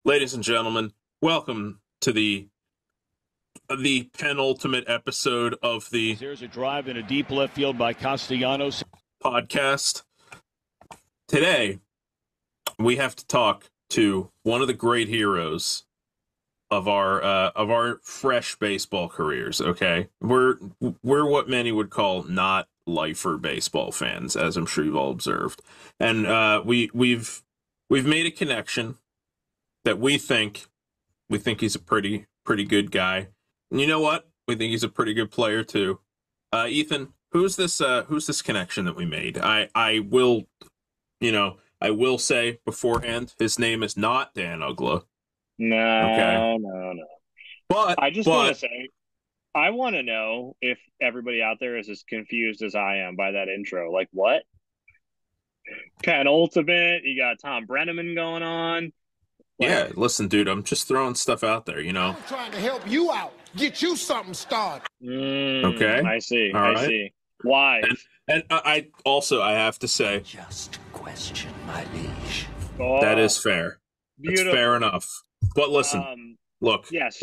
Ladies and gentlemen, welcome to the penultimate episode of the There's a drive in a deep left field by Castellanos podcast. Today, we have to talk to one of the great heroes of our fresh baseball careers. Okay, we're what many would call not lifer baseball fans, as I'm sure you've all observed, and we've made a connection that we think he's a pretty good guy. And you know what? We think he's a pretty good player too. Ethan, who's this connection that we made? I will say beforehand, his name is not Dan Ugla. No. But I just want to say, I want to know if everybody out there is as confused as I am by that intro. Like, what? Penultimate, you got Tom Brenneman going on. Yeah, listen, dude, I'm just throwing stuff out there, I'm trying to help you out, get you something started. Okay. I see. All right. See. Why? And I have to say, just question, my liege. That is fair. Beautiful. It's fair enough. But listen, look. Yes.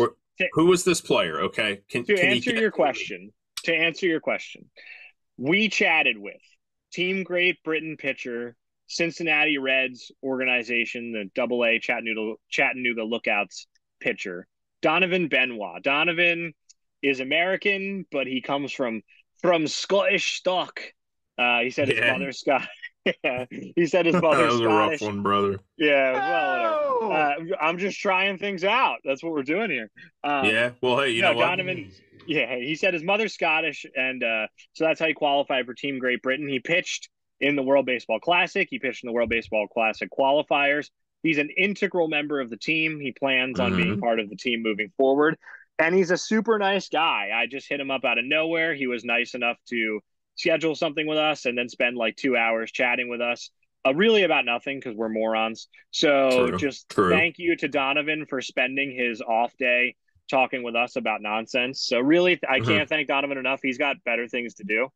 Who is this player? Okay. To answer your question, we chatted with Team Great Britain pitcher, Cincinnati Reds organization, the AA Chattanooga Lookouts pitcher, Donovan Benoit. Donovan is American, but he comes from Scottish stock. He said his mother's Scottish. He said his mother's Scottish. That was a rough one, brother. Yeah, well, whatever. I'm just trying things out. That's what we're doing here. Well, hey, you know what? Donovan. Yeah, he said his mother's Scottish, and so that's how he qualified for Team Great Britain. He pitched in the World Baseball Classic. He pitched in the World Baseball Classic qualifiers. He's an integral member of the team. He plans on being part of the team moving forward. And he's a super nice guy. I just hit him up out of nowhere. He was nice enough to schedule something with us and then spend like 2 hours chatting with us. Really about nothing because we're morons. So True. Thank you to Donovan for spending his off day talking with us about nonsense. So really, I can't thank Donovan enough. He's got better things to do.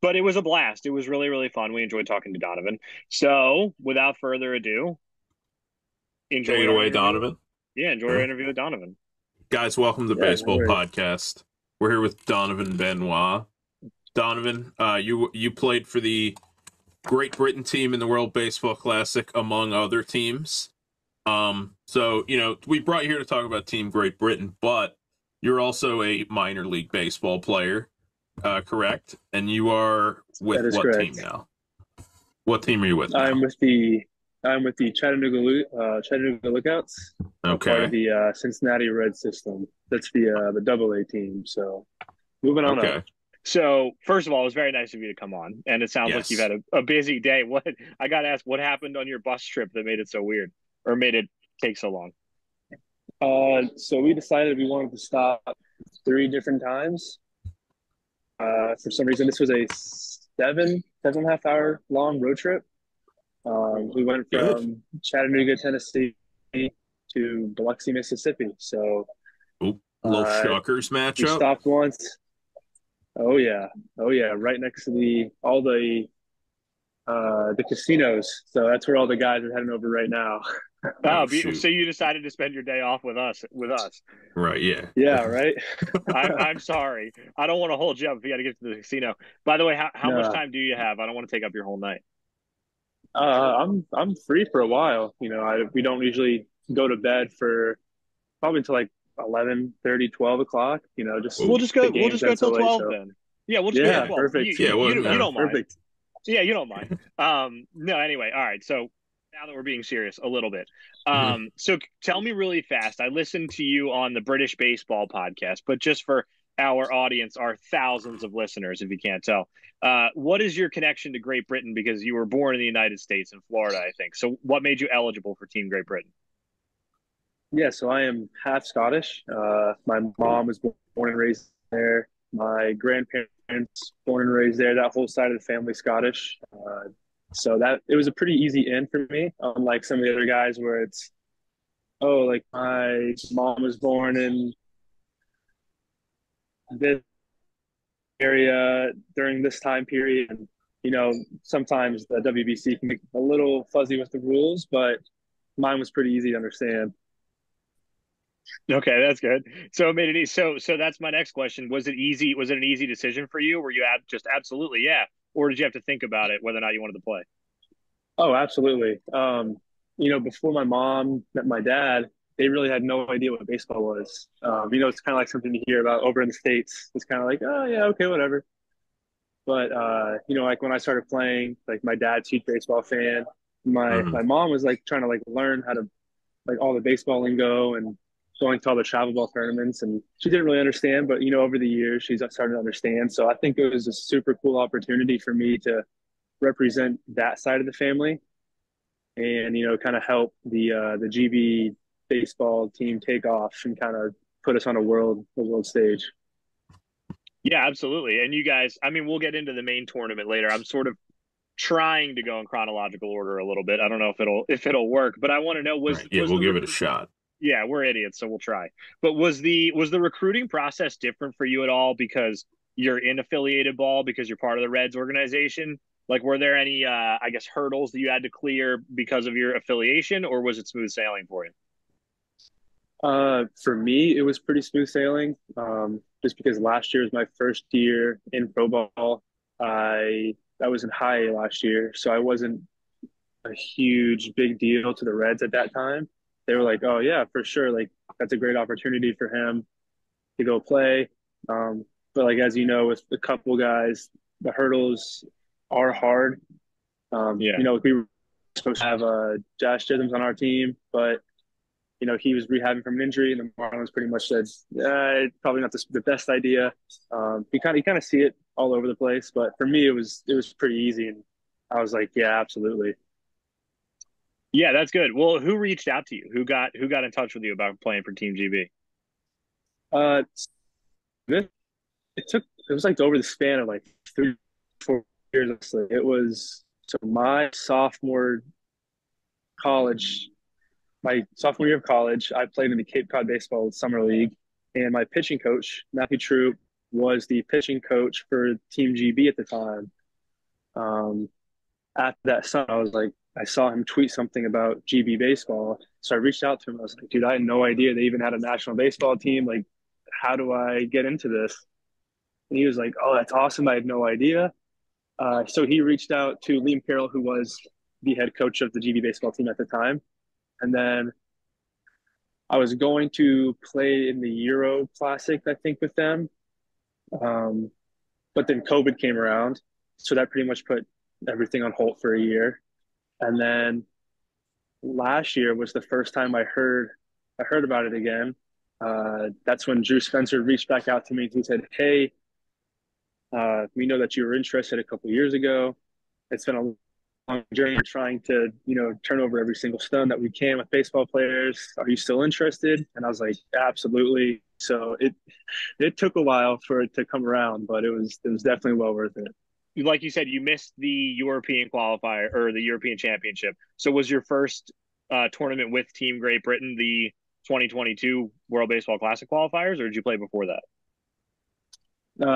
But it was a blast. It was really, really fun. We enjoyed talking to Donovan. So without further ado, enjoy it away, Donovan. Yeah, enjoy our interview with Donovan. Guys, welcome to the Baseball Podcast. We're here with Donovan Benoit. Donovan, you played for the Great Britain team in the World Baseball Classic, among other teams. So, we brought you here to talk about Team Great Britain, but you're also a minor league baseball player. Correct, and you are with what correct. Team now? What team are you with now? I'm with the Chattanooga Lookouts. Okay. Part of the Cincinnati Reds system. That's the AA team. So moving on up. So first of all, it was very nice of you to come on, and it sounds like you've had a busy day. What I got to ask, what happened on your bus trip that made it so weird, or made it take so long? So we decided we wanted to stop 3 different times. For some reason, this was a 7.5 hour long road trip. We went from Chattanooga, Tennessee to Biloxi, Mississippi. So, little Shockers matchup. We stopped once. Oh yeah, right next to all the casinos. So that's where all the guys are heading over right now. So you decided to spend your day off with us. Right, yeah. Yeah, right. I'm sorry. I don't want to hold you up if you got to get to the casino. By the way, how much time do you have? I don't want to take up your whole night. I'm free for a while. We don't usually go to bed for probably until like 11:30, 12 o'clock. We'll just go till 12 then. Yeah, we'll just go till 12. Perfect. You don't mind. Perfect. Yeah, you don't mind. No, anyway, all right. So now that we're being serious a little bit, so tell me really fast. I listened to you on the British Baseball podcast, but just for our audience, our thousands of listeners, if you can't tell, what is your connection to Great Britain? Because you were born in the United States in Florida, I think. So what made you eligible for Team Great Britain? Yeah, so I am half Scottish. My mom was born and raised there. My grandparents born and raised there. That whole side of the family Scottish. So it was a pretty easy in for me, unlike some of the other guys where it's, like my mom was born in this area during this time period. And, sometimes the WBC can get a little fuzzy with the rules, but mine was pretty easy to understand. Okay, that's good. So it made it easy. So that's my next question. Was it easy? Was it an easy decision for you? Were you just absolutely yeah, or did you have to think about it whether or not you wanted to play? Oh, absolutely. Before my mom met my dad, they really had no idea what baseball was. It's kind of like something you hear about over in the States. It's kind of like, oh yeah, okay, whatever. But like when I started playing, like my dad's a huge baseball fan. My Mhm. mom was like trying to like learn how to like all the baseball lingo and going to all the travel ball tournaments, and she didn't really understand. But over the years, she's started to understand. So I think it was a super cool opportunity for me to represent that side of the family and kind of help the GB baseball team take off and kind of put us on a world stage. Yeah, absolutely. And you guys, I mean, we'll get into the main tournament later. I'm sort of trying to go in chronological order a little bit. I don't know if it'll work, but I want to know Right. Yeah, was we'll the give it a recruit. shot. Yeah, we're idiots, so we'll try. But was the recruiting process different for you at all because you're in affiliated ball because you're part of the Reds organization? Like, were there any, I guess, hurdles that you had to clear because of your affiliation, or was it smooth sailing for you? For me, it was pretty smooth sailing. Just because last year was my first year in pro ball. I was in high A last year, so I wasn't a huge big deal to the Reds at that time. They were like, "Oh yeah, for sure, like that's a great opportunity for him to go play." But like as you know, with a couple guys, the hurdles are hard. Yeah. We were supposed to have Josh Chisholm's on our team, but he was rehabbing from an injury, and the Marlins pretty much said, probably not the best idea. You kind of see it all over the place, but for me, it was pretty easy, and I was like, yeah, absolutely. Yeah, that's good. Well, who reached out to you? Who got in touch with you about playing for Team GB? Uh, it, it was like over the span of like 3 4 years. Honestly. It was so college, my sophomore year of college, I played in the Cape Cod Baseball Summer League, and my pitching coach, Matthew Troop, was the pitching coach for Team GB at the time. Um, After that summer, I saw him tweet something about GB baseball. So I reached out to him. I was like, dude, I had no idea they even had a national baseball team. Like, how do I get into this? And he was like, oh, that's awesome. I had no idea. So he reached out to Liam Carroll, who was the head coach of the GB baseball team at the time. And then I was going to play in the Euro Classic, I think, with them. Um, but then COVID came around. So that pretty much put everything on hold for a year. And then last year was the first time I heard about it again. That's when Drew Spencer reached back out to me. He said, "Hey, we know that you were interested a couple years ago. It's been a long journey trying to, turn over every single stone that we can with baseball players. Are you still interested?" And I was like, "Absolutely." So it took a while for it to come around, but it was definitely well worth it. Like you said, you missed the European qualifier or the European Championship. So was your first tournament with Team Great Britain the 2022 World Baseball Classic qualifiers, or did you play before that?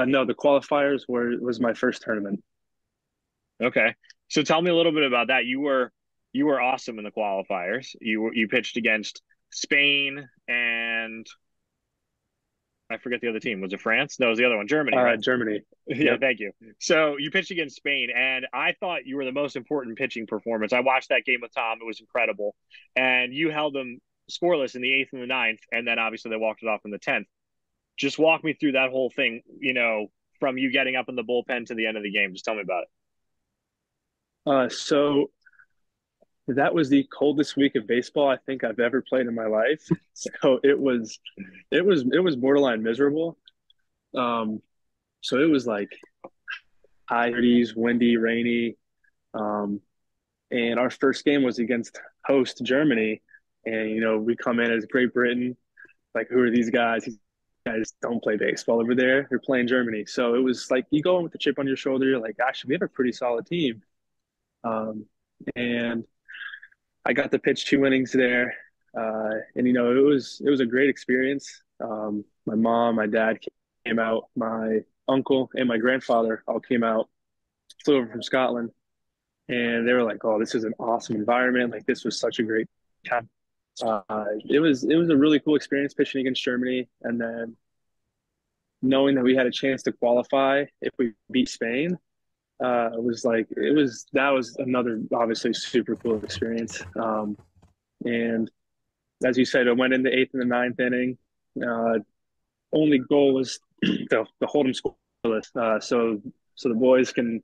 No, the qualifiers was my first tournament. Okay. So tell me a little bit about that. You were awesome in the qualifiers. You pitched against Spain and I forget the other team. Was it France? No, it was the other one, Germany, right? Germany. Yeah, Yep. thank you. So you pitched against Spain, and I thought you were the most important pitching performance. I watched that game with Tom; it was incredible, and you held them scoreless in the eighth and the ninth, and then obviously they walked it off in the 10th. Just walk me through that whole thing. From you getting up in the bullpen to the end of the game. Just tell me about it. So that was the coldest week of baseball I think I've ever played in my life. So it was borderline miserable. Um, so it was like high 30s, windy, rainy. Um, and our first game was against host Germany. And we come in as Great Britain, like who are these guys? These guys don't play baseball over there. They're playing Germany. So it was like you go in with the chip on your shoulder. You're like, actually, we have a pretty solid team. Um, and I got to pitch 2 innings there, and it was a great experience. My mom, my dad came out, my uncle, and my grandfather all came out, flew over from Scotland, and they were like, "Oh, this is an awesome environment! Like this was such a great It was a really cool experience pitching against Germany, and then knowing that we had a chance to qualify if we beat Spain that was another obviously super cool experience. And as you said, it went in the eighth and the ninth inning. Only goal was to hold them scoreless, so the boys can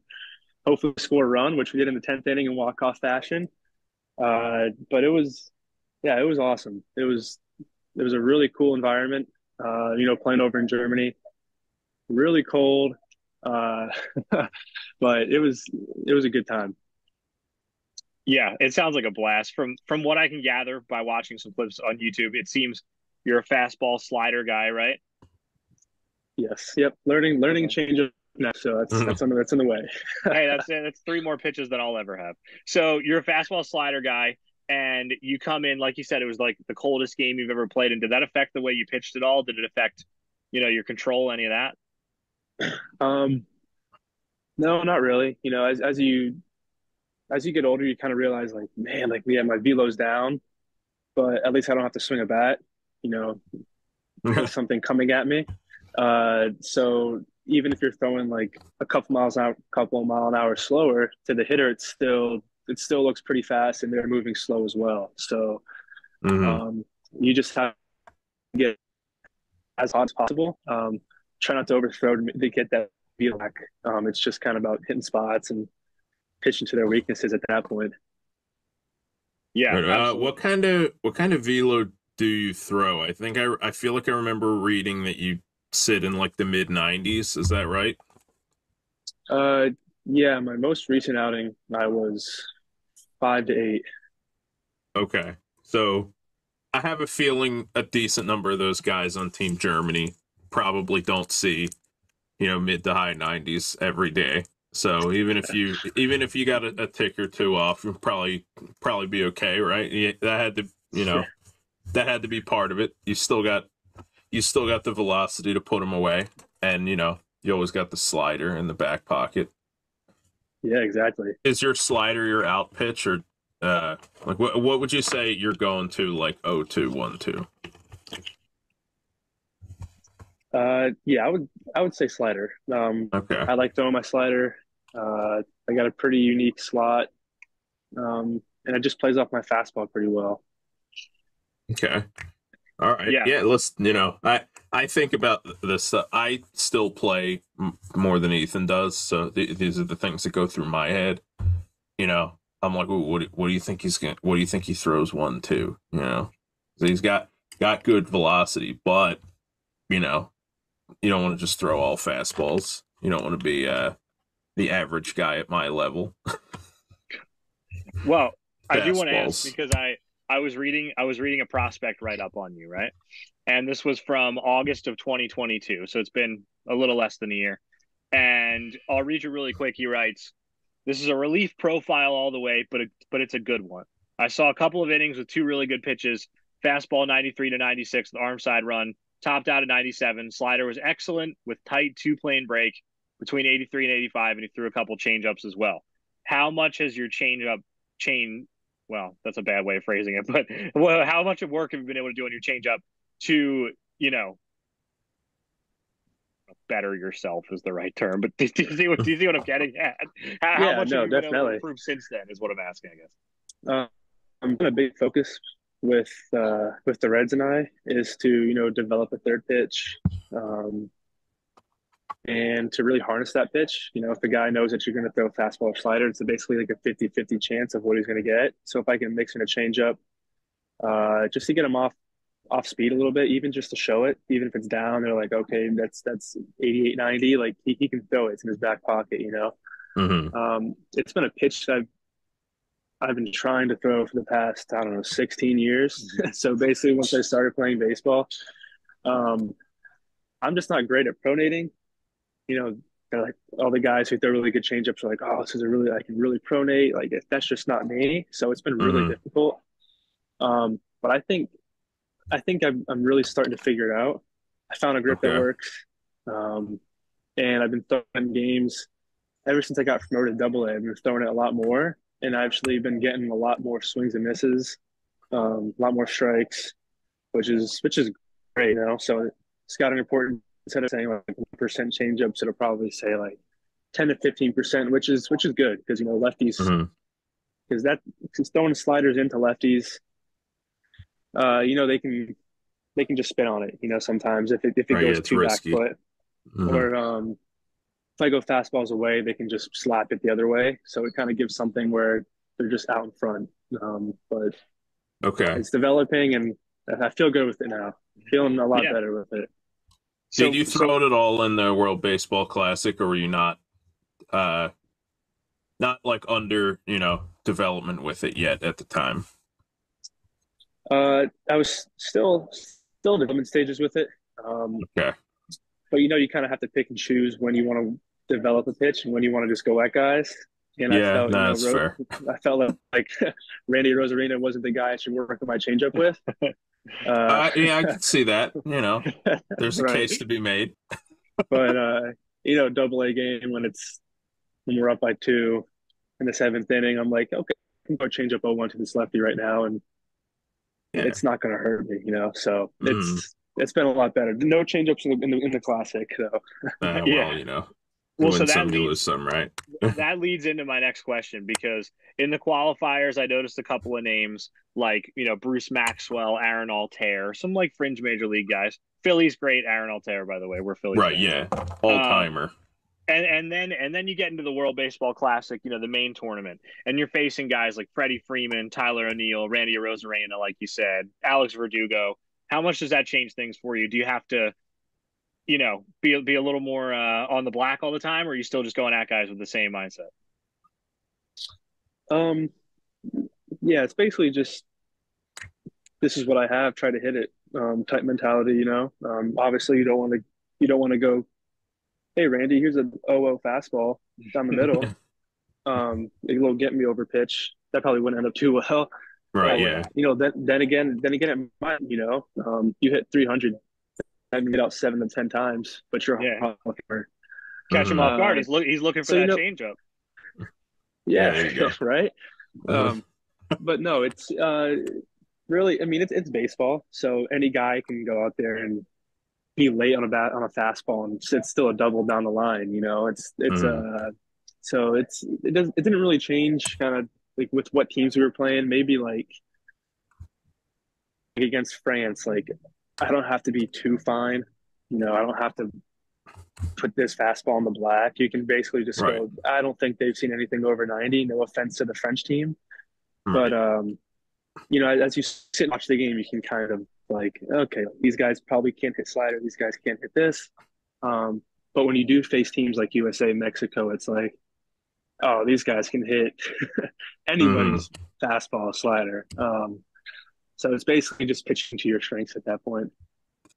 hopefully score a run, which we did in the 10th inning in walk-off fashion. But it was awesome. It was a really cool environment. Playing over in Germany, really cold, uh, but it was a good time. Yeah, it sounds like a blast. From what I can gather by watching some clips on YouTube, it seems you're a fastball slider guy, right? Yes, yep. Learning change up next, so that's in the way. Hey, that's three more pitches than I'll ever have. So you're a fastball slider guy, and you come in like you said, it was like the coldest game you've ever played. And did that affect the way you pitched at all? Did it affect, your control, any of that? Um, no, not really. As you get older, you kind of realize like, man, like yeah, my velo's down, but at least I don't have to swing a bat. You know, with something coming at me. So even if you're throwing like a couple of mile an hour slower to the hitter, it still looks pretty fast, and they're moving slow as well. So you just have to get as hot as possible. Try not to overthrow to get that feel back. It's just kind of about hitting spots and pitching to their weaknesses at that point. Yeah, what kind of velo do you throw? I feel like I remember reading that you sit in like the mid 90s. Is that right? Uh, yeah, my most recent outing, I was 5 to 8. Okay. So I have a feeling a decent number of those guys on Team Germany probably don't see, mid to high 90s every day. So even if you got a tick or two off, you'll probably be okay, right? Yeah, that had to be part of it. You still got the velocity to put them away, and you always got the slider in the back pocket. Yeah, exactly. Is your slider your out pitch, or like what would you say you're going to, like 0-2, 1-2? Yeah, I would say slider. Okay. I like throwing my slider. I got a pretty unique slot, and it just plays off my fastball pretty well. Okay. All right. yeah, Yeah, I think about this stuff. I still play more than Ethan does, so these are the things that go through my head. I'm like, ooh, what do you think what do you think he throws 1-2? So he's got good velocity, but you don't want to just throw all fastballs. You don't want to be the average guy at my level. well, I do want to ask Fastballs. because I was reading a prospect write up on you, right? And this was from August of 2022, so it's been a little less than a year. And I'll read you really quick. He writes, "This is a relief profile all the way, but it's a good one. I saw a couple of innings with two really good pitches. Fastball 93 to 96, the arm side run, topped out at 97. Slider was excellent with tight two-plane break between 83 and 85, and he threw a couple changeups as well. How much has your changeup chain? Well, that's a bad way of phrasing it, but how much of work have you been able to do on your changeup to, better yourself is the right term, but do you see what I'm getting at? How Yeah, much no, have you been able to definitely. improve since then is what I'm asking, I guess. I'm a big focus with the Reds and I is to develop a third pitch, and to really harness that pitch. If the guy knows that you're going to throw a fastball or slider, it's basically like a 50-50 chance of what he's going to get. So if I can mix in a changeup, just to get him off speed a little bit, even just to show it, even if it's down, they're like, okay, that's 88, 90. Like he can throw it. It's in his back pocket. It's been a pitch that I've been trying to throw for the past, I don't know, 16 years. So basically, once I started playing baseball, um, I'm just not great at pronating. They're like all the guys who throw really good changeups are like, oh, I can really pronate. Like that's just not me. So it's been really Hmm. difficult. But I think I'm really starting to figure it out. I found a grip that Okay. works, and I've been throwing games ever since I got promoted to Double A. I've been throwing it a lot more, and I've actually been getting a lot more swings and misses a lot more strikes, which is great, you know. So it's got an important, instead of saying like 1% changeups, it'll probably say like 10 to 15%, which is good because you know lefties, Mhm. because that because throwing sliders into lefties, you know they can just spin on it, you know, sometimes if it Right, yeah, goes it's too back risky. foot, Mhm. or if I go fastballs away, they can just slap it the other way. So it kind of gives something where they're just out in front. But Okay. it's developing, and I feel good with it now. Feeling a lot Yeah. better with it. Did So you throw it at all in the World Baseball Classic, or were you uh not like under, development with it yet at the time? I was still in development stages with it. Okay. But you know, you kind of have to pick and choose when you want to develop a pitch and when you want to just go at guys. And I Yeah, felt, no, that's fair. I felt like Randy Rosarina wasn't the guy I should work my changeup with. Uh, Yeah, I could see that. There's a right. case to be made. But you know, double A game when we're up by two in the seventh inning, I'm like, okay, I can go change up 0-1 to this lefty right now, and Yeah. it's not going to hurt me, you know. So Mm. it's been a lot better. No changeups in the classic, though. Well, yeah. you Well, so win that some, you leads lose some, right? that leads into my next question because in the qualifiers, I noticed a couple of names like, Bruce Maxwell, Aaron Altair, some like fringe major league guys. Philly's great, Aaron Altair, by the way. We're Philly Right, fans. yeah. All Um, timer. and then you get into the World Baseball Classic, the main tournament, and you're facing guys like Freddie Freeman, Tyler O'Neill, Randy Arozarena, like you said, Alex Verdugo. How much does that change things for you? Do you have to, be a little more on the black all the time, or are you still just going at guys with the same mindset? Um, yeah, it's basically just this is what I have. Try to hit it. Type mentality, you know. Obviously, you don't want to go. Hey, Randy, here's a 0-0 fastball down the middle. A little get me over pitch. That probably wouldn't end up too well. Right, But yeah. you know, then again, it might. You know, you hit 300, and get out 7 to 10 times, but you're Yeah, a catch him Hmm. off guard. He's looking for so you that know, changeup. Yeah, yeah, there you go. right. Uh, Um, but no, it's really. I mean, it's baseball, so any guy can go out there and be late on a fastball, and it's still a double down the line. You know, mm, so it didn't really change kind of like with what teams we were playing. Maybe like against France, like I don't have to be too fine. You know, I don't have to put this fastball in the black. You can basically just right, go. I don't think they've seen anything over 90. No offense to the French team, but right. you know, as you sit and watch the game, you can kind of like, okay, these guys probably can't hit slider. These guys can't hit this. Um, but when you do face teams like USA, Mexico, it's like, oh, these guys can hit Hmm. anybody's fastball slider. So it's basically just pitching to your strengths at that point.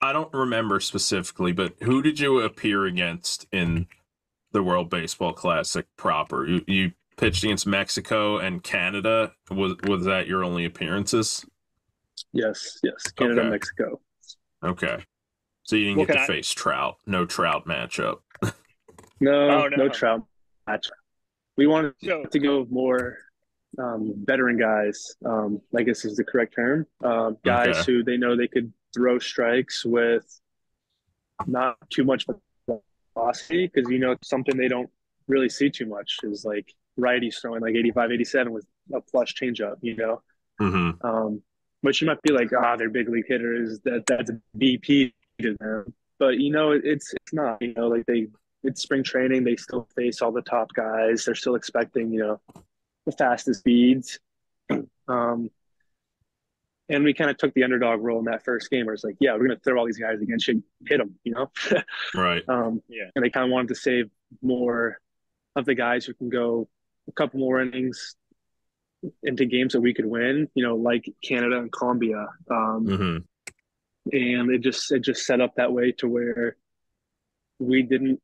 I don't remember specifically, but who did you appear against in the World Baseball Classic proper? You pitched against Mexico and Canada. Was that your only appearances? Yes, yes, Canada, Okay. Mexico. Okay. So you didn't What get can to I? face Trout. No Trout matchup. No, Oh no no. Trout match. We wanted So to go more veteran guys. I guess is the correct term. Guys Okay. who they know they could throw strikes with not too much velocity, because you know something they don't really see too much is like righties throwing like 85, 87 with a flush changeup, you know. Hmm. Which you might be like, they're big league hitters. That's a BP to them. But you know, it's not. You know, like it's spring training. They still face all the top guys. They're still expecting, you know, the fastest speeds. Um, and we kind of took the underdog role in that first game, where it's like, yeah, we're gonna throw all these guys against you, hit them, you know. Right. yeah, And they kind of wanted to save more of the guys who can go a couple more innings into games that we could win, you know, like Canada and Colombia. Hmm. And it just set up that way to where we didn't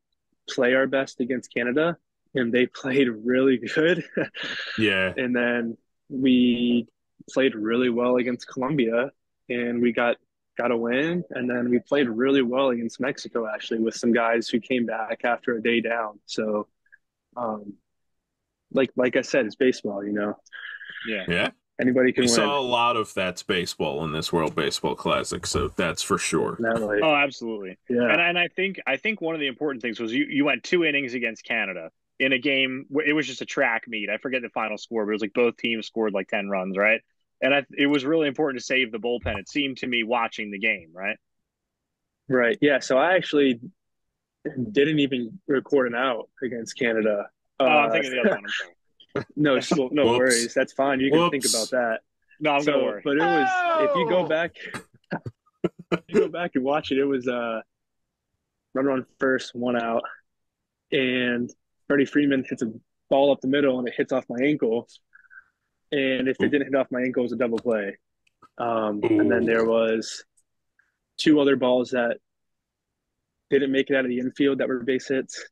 play our best against Canada, and they played really good. Yeah. And then we played really well against Colombia, and we got a win. And then we played really well against Mexico, actually, with some guys who came back after a day down. So, um, like I said, it's baseball, you know. yeah. Yeah. Anybody can We win. saw a lot of that's baseball in this World Baseball Classic, so that's for sure. Oh, absolutely. Yeah. And I think one of the important things was you went 2 innings against Canada in a game where it was just a track meet. I forget the final score, but it was like both teams scored like 10 runs, right? And it was really important to save the bullpen. It seemed to me watching the game, right? Right. Yeah. So I actually didn't even record an out against Canada. Oh, I'm thinking of the other one. I'm sorry. No, no Whoops. worries. That's fine. You can think about that. No, I'm gonna worry. But it was if you go back, and watch it. It was runner on first, 1 out, and Freddie Freeman hits a ball up the middle and it hits off my ankle. And if it didn't hit off my ankle, it was a double play. And then there was 2 other balls that didn't make it out of the infield that were base hits.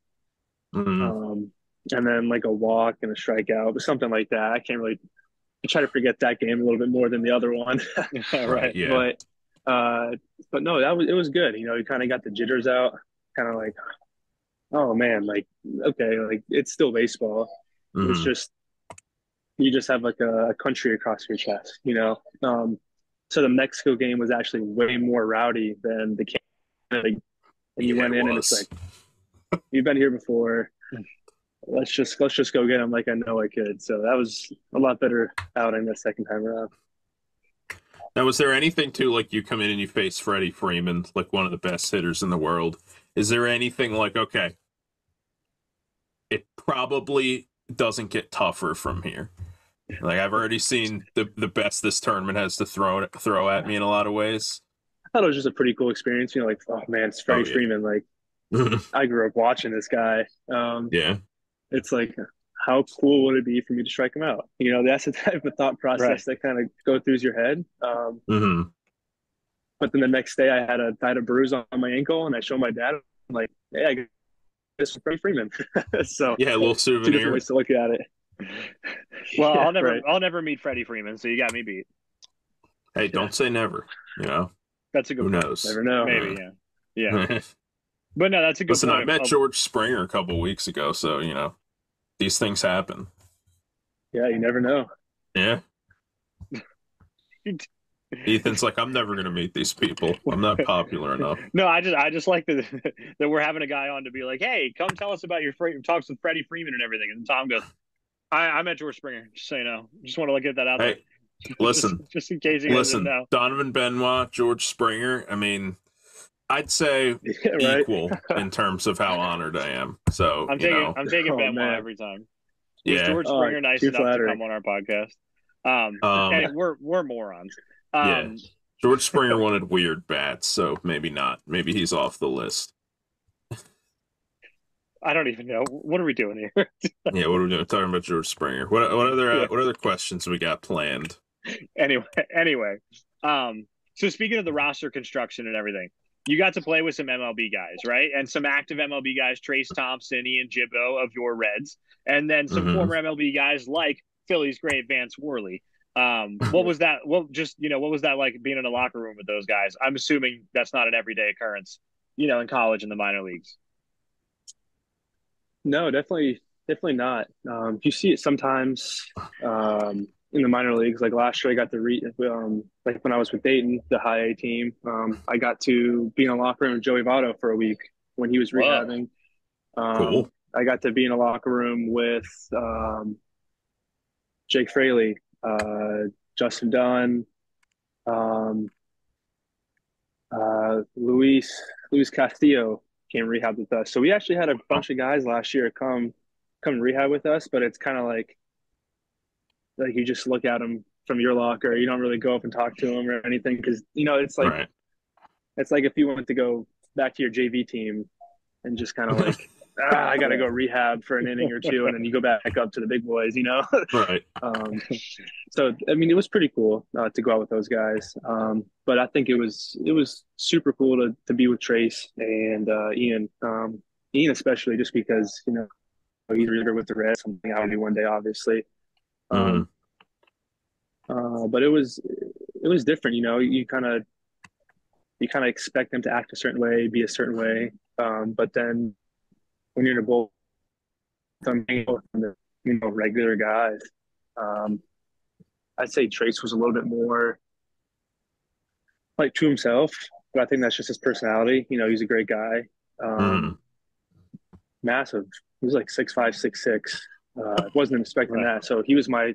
And then like a walk and a strikeout, or something like that. I try to forget that game a little bit more than the other one. Right. Yeah. But no, it was good. You know, you kind of got the jitters out, kind of like, oh man, like, okay, like it's still baseball. It's just, you just have like a country across your chest, you know? So the Mexico game was actually way more rowdy than the Canada. And you went in and it's like, you've been here before. Let's just go get him like I know I could. So that was a lot better outing the second time around. Now, was there anything too, like you come in and you face Freddie Freeman, like one of the best hitters in the world? Is there anything like, okay, it probably doesn't get tougher from here? Like I've already seen the best this tournament has to throw at me in a lot of ways. I thought it was just a pretty cool experience. You know, like, oh man, it's Freddie Freeman. Like I grew up watching this guy. Yeah. It's like, how cool would it be for me to strike him out? You know, that's the type of thought process that kind of go through your head. But then the next day I had a bruise on my ankle and I showed my dad, I'm like, hey, I got this from Freddie Freeman. So yeah, a little souvenir. 2 different ways to look at it. Well, I'll never meet Freddie Freeman, so you got me beat. Hey, don't say never, you know. That's a good Who point. knows? Never know. Maybe, yeah. But no, that's a good Listen, point. I met George Springer a couple weeks ago, so, you know, these things happen. Yeah, you never know. Yeah. Ethan's like, I'm never going to meet these people. I'm not popular enough. No, I just like that we're having a guy on to be like, hey, come tell us about your talks with Freddie Freeman and everything. And Tom goes, I met George Springer, just so you know. Just want to get that out there. Listen. just in case you guys didn't know. Donovan Benoit, George Springer, I mean, I'd say equal in terms of how honored I am. So I'm taking Benoit every time. Is George Springer nice enough to come on our podcast? And we're morons. George Springer wanted weird bats, so maybe not. Maybe he's off the list. I don't even know. What are we doing here? Yeah, what are we doing? Talking about George Springer. What other questions we got planned? Anyway. So speaking of the roster construction and everything, you got to play with some MLB guys, right? And some active MLB guys, Trace Thompson, Ian Jibbo of your Reds, and then some former MLB guys like Philly's great Vance Worley. What was that? What was that like being in a locker room with those guys? I'm assuming that's not an everyday occurrence, you know, in college and the minor leagues. No, definitely not. You see it sometimes in the minor leagues. Like last year, I got to like when I was with Dayton, the high A team. I got to be in a locker room with Joey Votto for a week when he was rehabbing. Cool. I got to be in a locker room with Jake Fraley, Justin Dunn, Luis Castillo came rehab with us. So we actually had a bunch of guys last year come rehab with us, but it's kind of like you just look at them from your locker. You don't really go up and talk to them or anything because, you know, it's like it's like if you wanted to go back to your JV team and just kind of like, I got to go rehab for an inning or two, and then you go back up to the big boys, you know? Right. So, I mean, it was pretty cool to go out with those guys. But I think it was super cool to be with Trace and Ian. Ian especially just because, you know, he's really with the Reds, something I'll do one day, obviously. But it was different, you know. You kind of expect them to act a certain way, be a certain way. But then when you're in a bowl, you know, regular guys, I'd say Trace was a little bit more like to himself, but I think that's just his personality. He's a great guy. Mm. Massive. He was like 6'5", 6'6". Wasn't expecting that. So he was my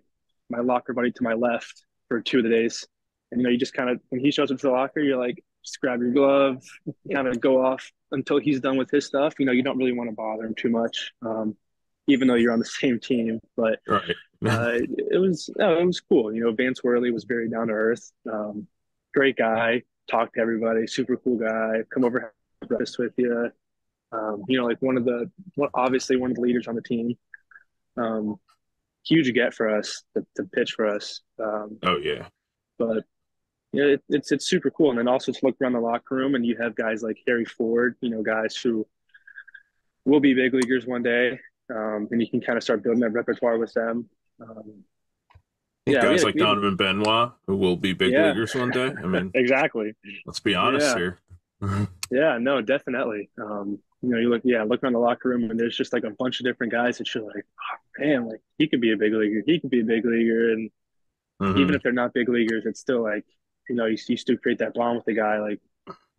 locker buddy to my left for 2 of the days. And you just kind of, when he shows up to the locker, you're like, just grab your glove, kind of go off until he's done with his stuff. You don't really want to bother him too much, even though you're on the same team. But Right. it was cool. Vance Worley was very down to earth. Great guy, talked to everybody, super cool guy. Come over, have breakfast with you. Like obviously one of the leaders on the team. Huge get for us to pitch for us. Oh yeah. But it's super cool. And then also to look around the locker room and you have guys like Harry Ford, guys who will be big leaguers one day. And you can kind of start building that repertoire with them. Guys like Donovan Benoit, who will be big leaguers one day. I mean, exactly. Let's be honest here. Yeah, no, definitely. You look around the locker room and there's just like a bunch of different guys that you're like, oh, man, like he could be a big leaguer. He could be a big leaguer. And even if they're not big leaguers, it's still like, you still create that bond with the guy. Like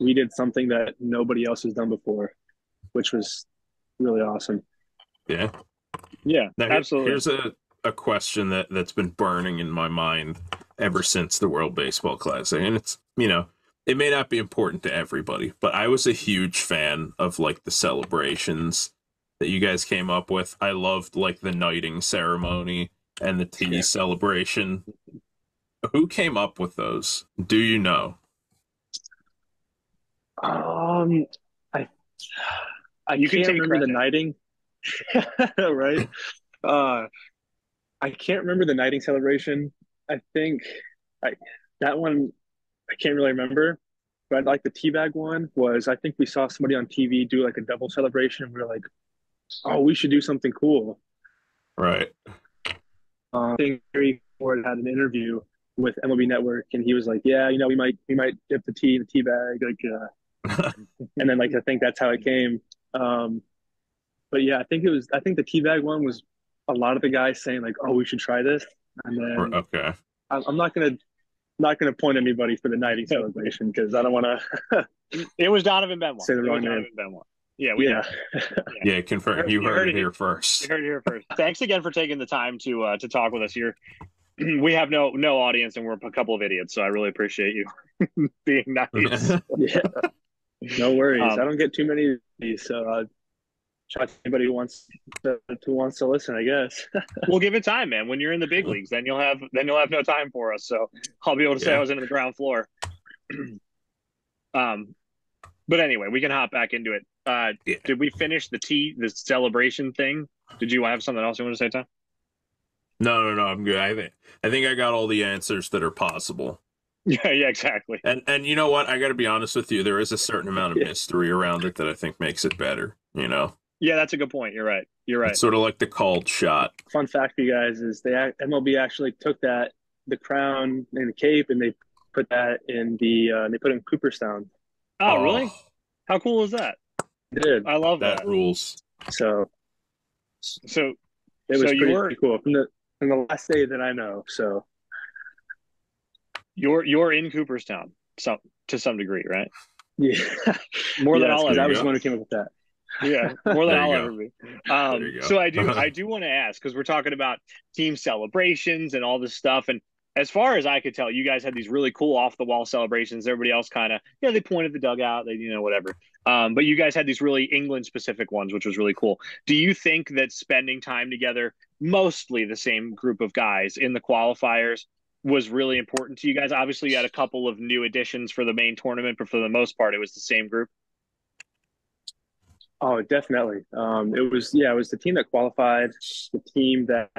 we did something that nobody else has done before, which was really awesome. Yeah. Yeah, now, absolutely. Here's a question that's been burning in my mind ever since the World Baseball Classic. And it's, it may not be important to everybody, but I was a huge fan of like the celebrations that you guys came up with. I loved like the knighting ceremony and the tea celebration. Who came up with those? Do you know? I You can can't take remember credit. the knighting, right? I can't remember the knighting celebration. I think that one I can't really remember. But like the teabag one was, I think we saw somebody on TV do like a double celebration, and we were like, "Oh, we should do something cool." Right. I think Gary Ford had an interview with MLB Network, and he was like, "Yeah, we might dip the tea in the tea bag, like," and then like I think that's how it came. But yeah, I think the tea bag one was a lot of the guys saying like, "Oh, we should try this," and then Okay. I'm not gonna point anybody for the knighting celebration because I don't want to. It was Donovan Benoit. Say the wrong name. Donovan Benoit. Yeah, we know. Yeah, confirm. You heard it here first. You heard it here first. Thanks again for taking the time to talk with us here. We have no audience, and we're a couple of idiots, so I really appreciate you being nice. Yeah, no worries. I don't get too many of these, so shout out to anybody who wants to listen, I guess. We'll give it time, man. When you're in the big leagues, then you'll have no time for us. So I'll be able to say I was in the ground floor. But anyway, we can hop back into it. Did we finish the celebration thing? Did you have something else you want to say, Tom? No, I'm good. I think I got all the answers that are possible. Yeah, exactly. And you know what? I got to be honest with you. There is a certain amount of mystery around it that I think makes it better. Yeah, that's a good point. You're right. It's sort of like the called shot. Fun fact for you guys is MLB actually took the crown and the cape, and they put that in they put it in Cooperstown. Oh, really? How cool is that? They did. I love that. That rules. So it was pretty cool from the last day that I know. So you're in Cooperstown, to some degree, right? Yeah, More than I'll ever. I was the one who came up with that. Yeah, more than I'll ever be. So I do want to ask, because we're talking about team celebrations and all this stuff, and as far as I could tell, you guys had these really cool off the wall celebrations. Everybody else kind of, they pointed the dugout, they whatever. But you guys had these really England specific ones, which was really cool. Do you think that spending time together, mostly the same group of guys in the qualifiers, was really important to you guys? Obviously, you had a couple of new additions for the main tournament, but for the most part, it was the same group. Oh, definitely. It was the team that qualified, the team that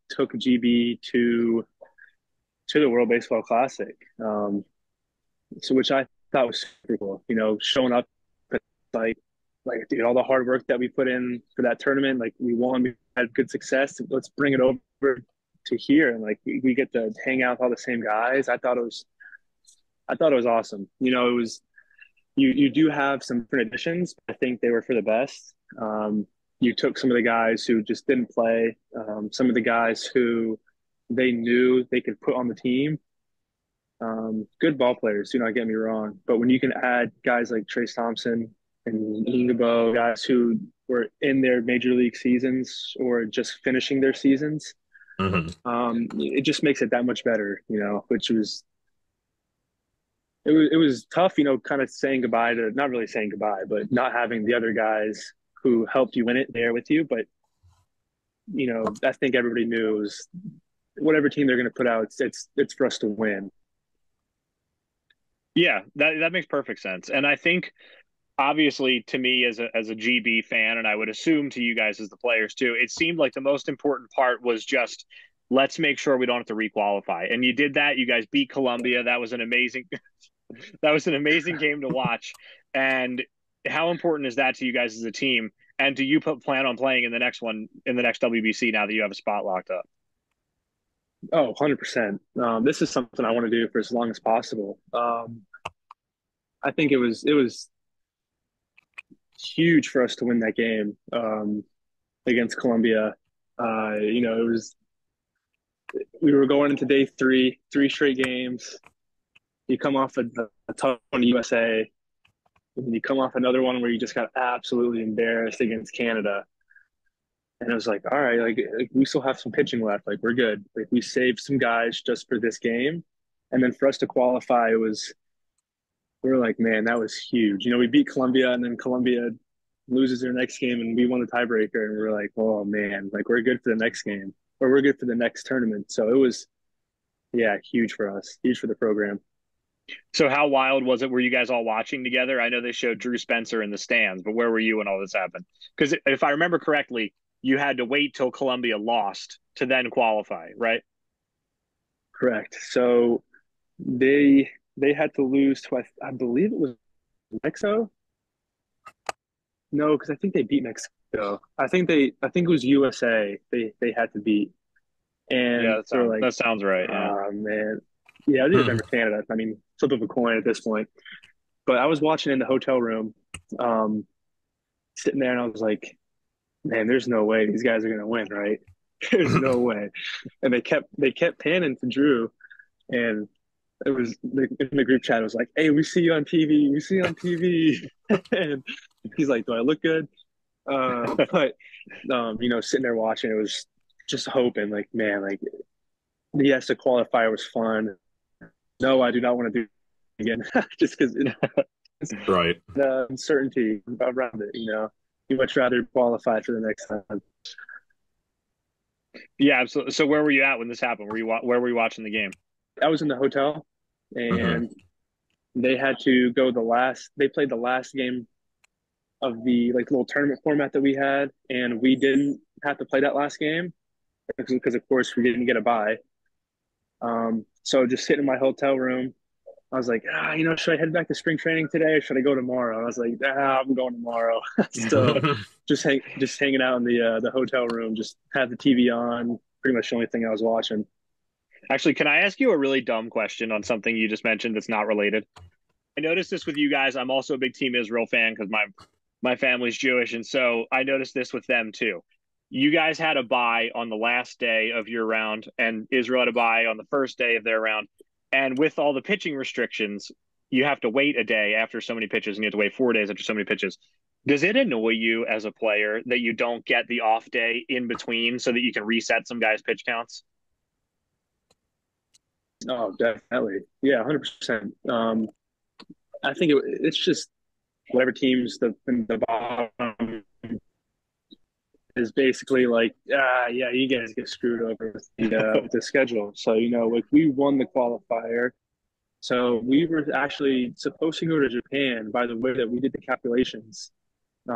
took GB to the World Baseball Classic. So which I thought was super cool. Showing up like dude, all the hard work that we put in for that tournament, like we won, we had good success. Let's bring it over to here, and like we get to hang out with all the same guys. I thought it was awesome. It was. You do have some different additions. I think they were for the best. You took some of the guys who just didn't play, some of the guys who they knew they could put on the team. Good ball players, do not get me wrong, but when you can add guys like Trace Thompson and Ingabo, guys who were in their major league seasons or just finishing their seasons, Hmm. it just makes it that much better, which was it was tough, kind of saying goodbye to not really saying goodbye, but not having the other guys who helped you win it there with you. But I think everybody knew it was whatever team they're going to put out, it's for us to win. Yeah, that makes perfect sense. And I think obviously to me as a GB fan, and I would assume to you guys as the players too, it seemed like the most important part was just let's make sure we don't have to requalify. And you did that. You guys beat Columbia. That was an amazing that was an amazing game to watch. And how important is that to you guys as a team? And do you plan on playing in the next one in the next WBC now that you have a spot locked up? Oh, 100%. This is something I want to do for as long as possible. I think it was huge for us to win that game against Columbia. It was we were going into day three straight games. You come off a tough one to USA, and you come off another one where you just got absolutely embarrassed against Canada. And it was like, all right, like we still have some pitching left. Like we're good. Like we saved some guys just for this game, and then for us to qualify, we were like, man, that was huge. We beat Columbia, and then Columbia loses their next game, and we won the tiebreaker, and we were like, oh man, like we're good for the next game, or we're good for the next tournament. So it was, yeah, huge for us, huge for the program. So how wild was it? Were you guys all watching together? I know they showed Drew Spencer in the stands, but where were you when all this happened? Because if I remember correctly, you had to wait till Columbia lost to then qualify, right? Correct. So they had to lose to I believe it was Mexico. No, because I think they beat Mexico. I think it was USA. They had to beat, Yeah, and they were like, that sounds right. Yeah. oh man, yeah, I did remember Canada. I mean, flip of a coin at this point. But I was watching in the hotel room, um, sitting there, and I was like, man, there's no way these guys are gonna win, right? There's no way. And they kept panning to Drew, and it was in the group chat. It was like, "Hey, we see you on TV. We see you on TV." And he's like, "Do I look good?" But sitting there watching, it was just hoping, like, man, like, yes, the qualifier was fun. No, I do not want to do it again, just because it's Right. the uncertainty around it. You much rather qualify for the next time. Yeah, absolutely. So where were you at when this happened? Where were you watching the game? I was in the hotel, Hmm. and they had to go they played the last game of the like little tournament format that we had, and we didn't have to play that last game because of course we didn't get a bye. So just sitting in my hotel room, I was like, should I head back to spring training today or should I go tomorrow? I was like, I'm going tomorrow. So just hanging out in the hotel room, just had the TV on, pretty much the only thing I was watching. Actually, can I ask you a really dumb question on something you just mentioned that's not related? I noticed this with you guys. I'm also a big Team Israel fan because my family's Jewish, and so I noticed this with them too. You guys had a bye on the last day of your round, and Israel had a bye on the first day of their round. And with all the pitching restrictions, you have to wait a day after so many pitches, and you have to wait 4 days after so many pitches. Does it annoy you as a player that you don't get the off day in between so that you can reset some guys' pitch counts? Oh, definitely. Yeah, 100%. I think it's just whatever teams the bottom is basically like, yeah, you guys get screwed over with the schedule. So, like we won the qualifier. So we were actually supposed to go to Japan by the way that we did the calculations. We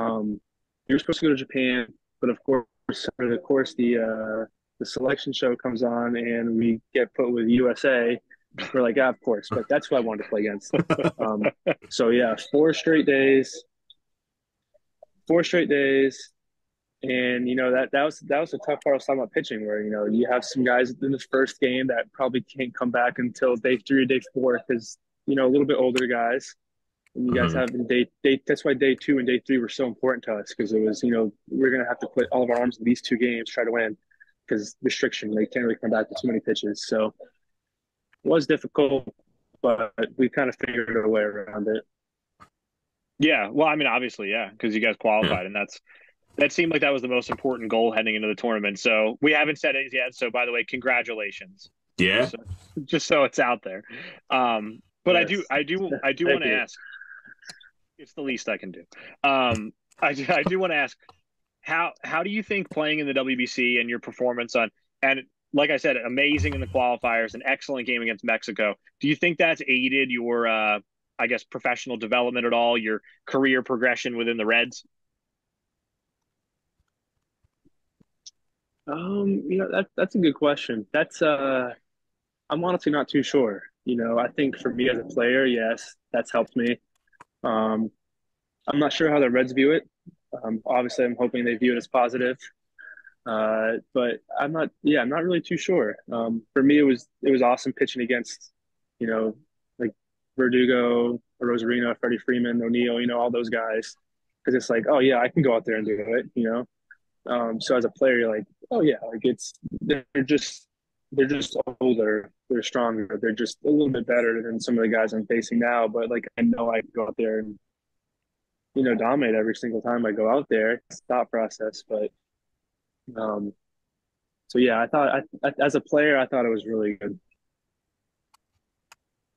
were supposed to go to Japan, but of course, the selection show comes on and we get put with USA. We're like, of course, but that's who I wanted to play against. Um, so yeah, 4 straight days, and that was the tough part. I was talking about pitching, where you have some guys in the first game that probably can't come back until day 3 or day 4 because a little bit older guys. And you guys Hmm. have in day. That's why day 2 and day 3 were so important to us because it was we're gonna have to put all of our arms in these 2 games, try to win. because restriction, they can't really come back to too many pitches. So it was difficult, but we kind of figured a way around it. Yeah, well, I mean, obviously, yeah, because you guys qualified, and that seemed like that was the most important goal heading into the tournament. So we haven't said it yet. So by the way, congratulations. Yeah. Just so it's out there. But Yes. I do want to ask. It's the least I can do. I do want to ask, how do you think playing in the WBC and your performance and like I said, amazing in the qualifiers, an excellent game against Mexico. Do you think that's aided your I guess professional development at all, your career progression within the Reds? That's a good question. I'm honestly not too sure. I think for me as a player, yes, that's helped me. Um, I'm not sure how the Reds view it. Obviously, I'm hoping they view it as positive. But I'm not really too sure. For me, it was awesome pitching against, like Verdugo, Rosarino, Freddie Freeman, O'Neill, all those guys. Because it's like, oh yeah, I can go out there and do it. So as a player, you're like, oh yeah, like they're just older, they're stronger, they're just a little bit better than some of the guys I'm facing now. But like I know I can go out there and dominate every single time I go out there. It's a thought process, but um, so yeah, as a player, I thought it was really good.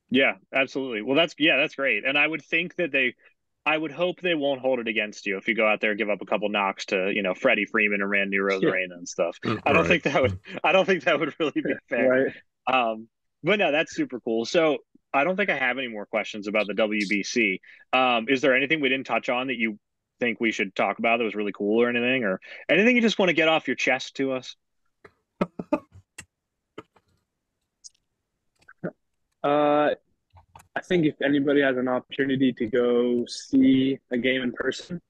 Yeah, absolutely. Well, that's great. And I would hope they won't hold it against you if you go out there and give up a couple knocks to, Freddie Freeman and Randy Rosarena and stuff. Right. I don't think that would really be fair. Right. But no, that's super cool. So I don't think I have any more questions about the WBC. Is there anything we didn't touch on that you think we should talk about that was really cool or anything you just want to get off your chest to us? Uh, I think if anybody has an opportunity to go see a game in person,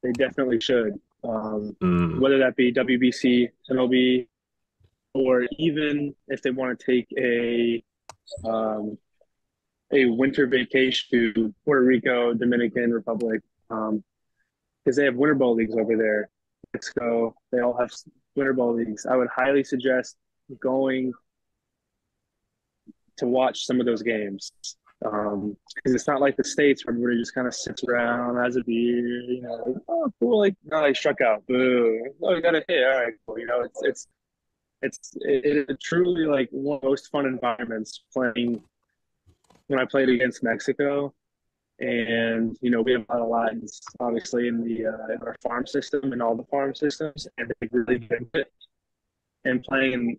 they definitely should. Whether that be WBC, MLB, or even if they want to take a winter vacation to Puerto Rico, Dominican Republic, because they have winter ball leagues over there. Mexico, they all have winter ball leagues. I would highly suggest going to watch some of those games. Because it's not like the States where everybody just kind of sits around, has a beer, oh, cool, like, no, I struck out, boo, oh, you got a hit, all right, cool, it's truly like one of the most fun environments playing when I played against Mexico. And we have a lot of Latins, obviously, in our farm system and all the farm systems, and they really get it. And playing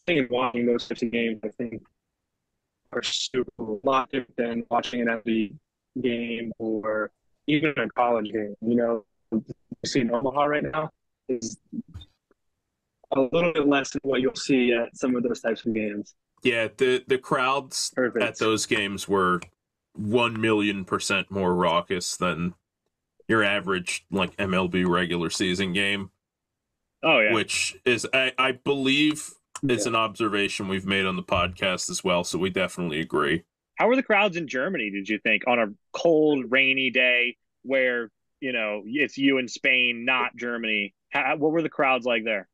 and watching those types of games, I think, are super cool. A lot different than watching an MLB game or even a college game. You see in Omaha right now is a little bit less than what you'll see at some of those types of games. Yeah, the crowds at those games were 1,000,000% more raucous than your average like MLB regular season game. Oh yeah, which is I believe it's an observation we've made on the podcast as well, so we definitely agree. How were the crowds in Germany, did you think, on a cold, rainy day where, it's you in Spain, not Germany? What were the crowds like there?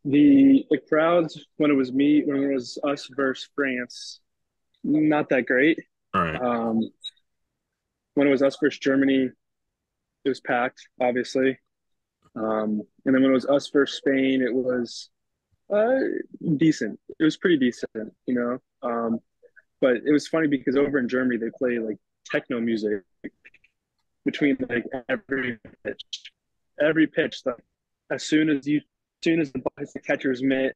The crowds when it was us versus France, not that great. All right. When it was us versus Germany, it was packed, obviously. And then when it was us versus Spain, it was decent. It was pretty decent, But it was funny because over in Germany they play like techno music between like every pitch. Like as soon as the ball hits the catcher's mitt,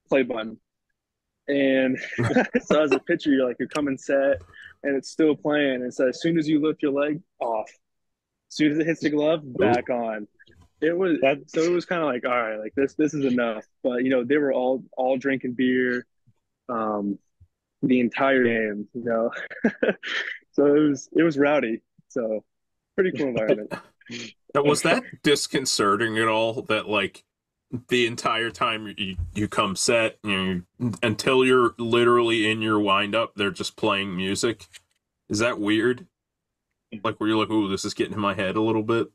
play button. And so as a pitcher, you're coming set, and it's still playing. And so as soon as you lift your leg, off. As soon as it hits the glove, back on. It was kind of like, all right, like this is enough. But they were all drinking beer, the entire game. So it was rowdy. So pretty cool environment. Was that disconcerting at all? That like the entire time you come set, until you're literally in your wind up, they're just playing music. Is that weird? Like where you're like, ooh, this is getting in my head a little bit.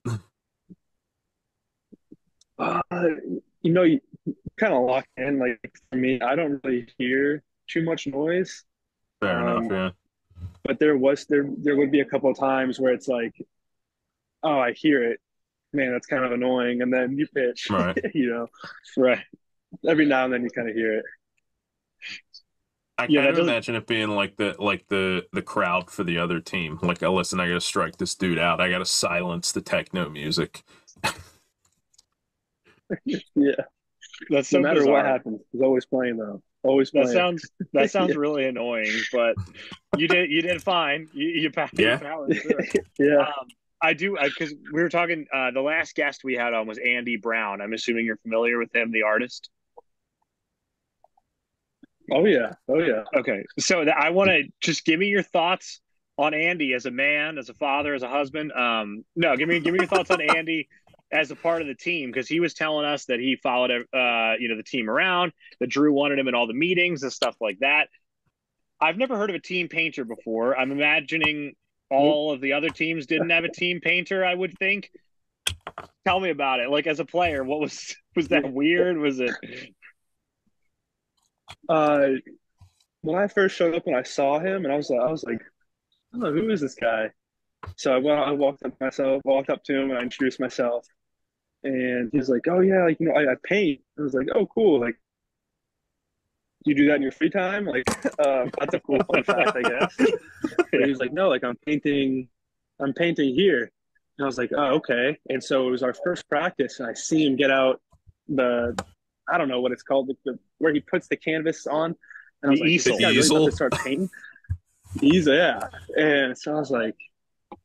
Uh, you kind of lock in. Like for me, I don't really hear too much noise. Fair enough, Um, yeah. but there would be a couple of times where it's like, oh, I hear it. Man, that's kind of annoying. And then you pitch, Right. Right. every now and then you kind of hear it. I Yeah, kind that of doesn't. imagine it being like the crowd for the other team. Like, oh, listen, I gotta strike this dude out. I gotta silence the techno music. Yeah. That's No so matter what bizarre. happens, he's always playing though. Always That playing. sounds that sounds Yeah. really annoying, but you did fine. You Yeah. powered through it. Yeah. I do because we were talking. The last guest we had on was Andy Brown. I'm assuming you're familiar with him, the artist. Oh yeah. Oh yeah. Okay, so I want to just give me your thoughts on Andy as a man, as a father, as a husband. No, give me your thoughts on Andy as a part of the team because he was telling us that he followed the team around, that Drew wanted him in all the meetings and stuff like that. I've never heard of a team painter before. I'm imagining Nope. all of the other teams didn't have a team painter, I would think. Tell me about it. Like as a player, what was that weird? Was it Uh, when I first showed up and I saw him, and I was like, oh, who is this guy? So I walked up to him, and I introduced myself, and he's like, oh yeah, like I paint. I was like, oh cool, like you do that in your free time? Like, that's a cool fun fact, I guess. But he was like, no, like I'm painting here. And I was like, oh, okay. And so it was our first practice, and I see him get out the, I don't know what it's called, where he puts the canvas on. And I the was like, is The this easel? guy really about to easel. start painting? He's, yeah. And so I was like,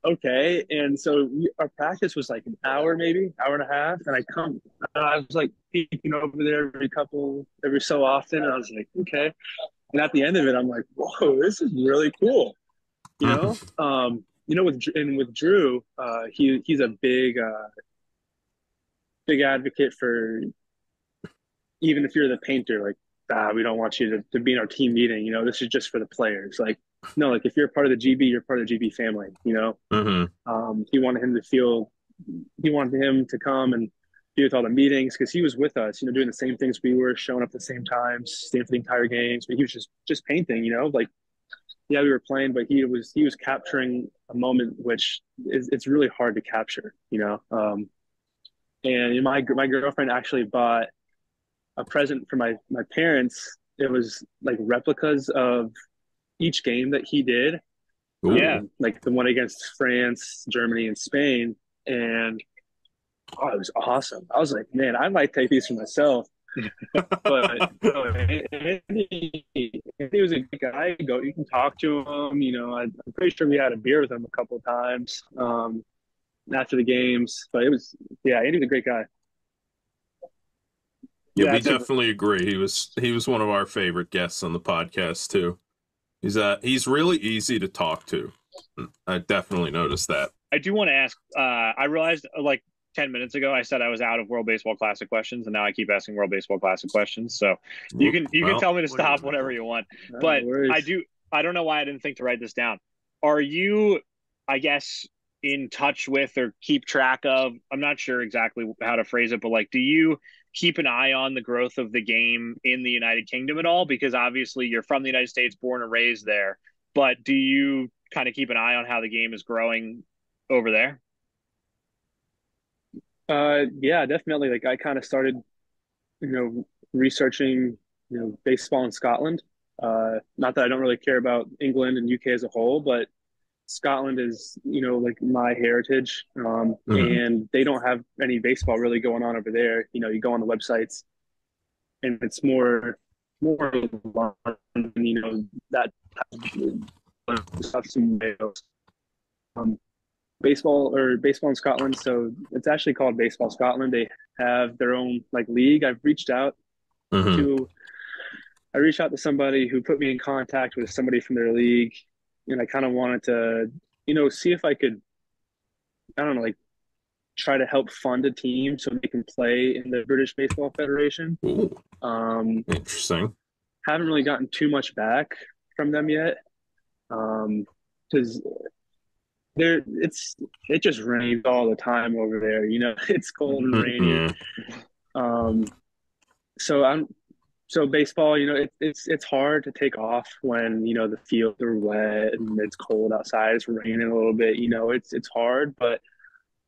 okay. And so our practice was like an hour, maybe hour and a half. And I was like peeking over there every so often. And I was like, okay. And at the end of it, I'm like, whoa, this is really cool. You know, Mhm. with Drew, he's a big advocate for even if you're the painter, like, we don't want you to be in our team meeting. This is just for the players. Like, no, like if you're part of the GB, you're part of the GB family. Mhm. He wanted him to feel, he wanted him to come and be with all the meetings because he was with us, doing the same things we were, showing up at the same times, staying for the entire games. But he was just painting, like yeah, we were playing, but he was capturing a moment which it's really hard to capture. And my girlfriend actually bought a present for my parents. It was like replicas of each game that he did, Yeah. Ooh. like the one against France, Germany, and Spain. And oh, it was awesome. I was like, man, I might take these for myself. But no, Andy was a good guy. You can talk to him. I'm pretty sure we had a beer with him a couple of times after the games. But yeah, Andy was a great guy. Yeah, Yeah, we that's super. definitely agree. He was one of our favorite guests on the podcast too. He's really easy to talk to. I definitely noticed that. I do want to ask. I realized like 10 minutes ago I said I was out of World Baseball Classic questions, and now I keep asking World Baseball Classic questions. So you can Well, tell me to what are you stop gonna whenever do? you want. No But I worries. do. I don't know why I didn't think to write this down. Are you, I guess, in touch with or keep track of? I'm not sure exactly how to phrase it, but like, do you keep an eye on the growth of the game in the United Kingdom at all? Because obviously you're from the United States, born and raised there. But do you kind of keep an eye on how the game is growing over there? Yeah, definitely. Like I kind of started, researching, baseball in Scotland. Not that I don't really care about England and UK as a whole, but Scotland is, like my heritage. Mhm. And they don't have any baseball really going on over there. You go on the websites and it's more London, that stuff, some Wales. Um, baseball in Scotland. So it's actually called Baseball Scotland. They have their own like league. Mhm. To, I reached out to somebody who put me in contact with somebody from their league. And I kind of wanted to, see if I could, I don't know, like try to help fund a team so they can play in the British Baseball Federation. Ooh, Um, interesting. haven't really gotten too much back from them yet. Because it just rains all the time over there. It's cold and rainy. Yeah. Um, so baseball, it's hard to take off when the fields are wet and it's cold outside. It's raining a little bit. It's hard, but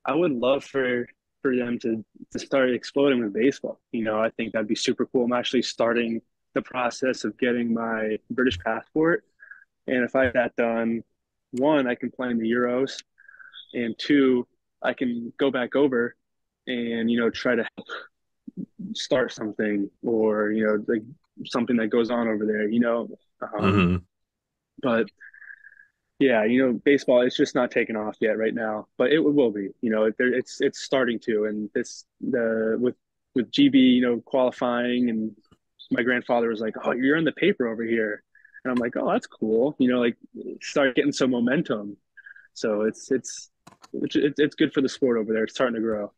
I would love for them to start exploding with baseball. I think that'd be super cool. I'm actually starting the process of getting my British passport, and if I get that done, one, I can play in the Euros, and two, I can go back over and try to start something, or like something that goes on over there. Mm-hmm. But yeah, baseball is just not taking off yet right now, but it will be. It's starting to, and with GB, qualifying, and my grandfather was like, "Oh, you're in the paper over here," and I'm like, "Oh, that's cool." Like start getting some momentum. So it's good for the sport over there. It's starting to grow.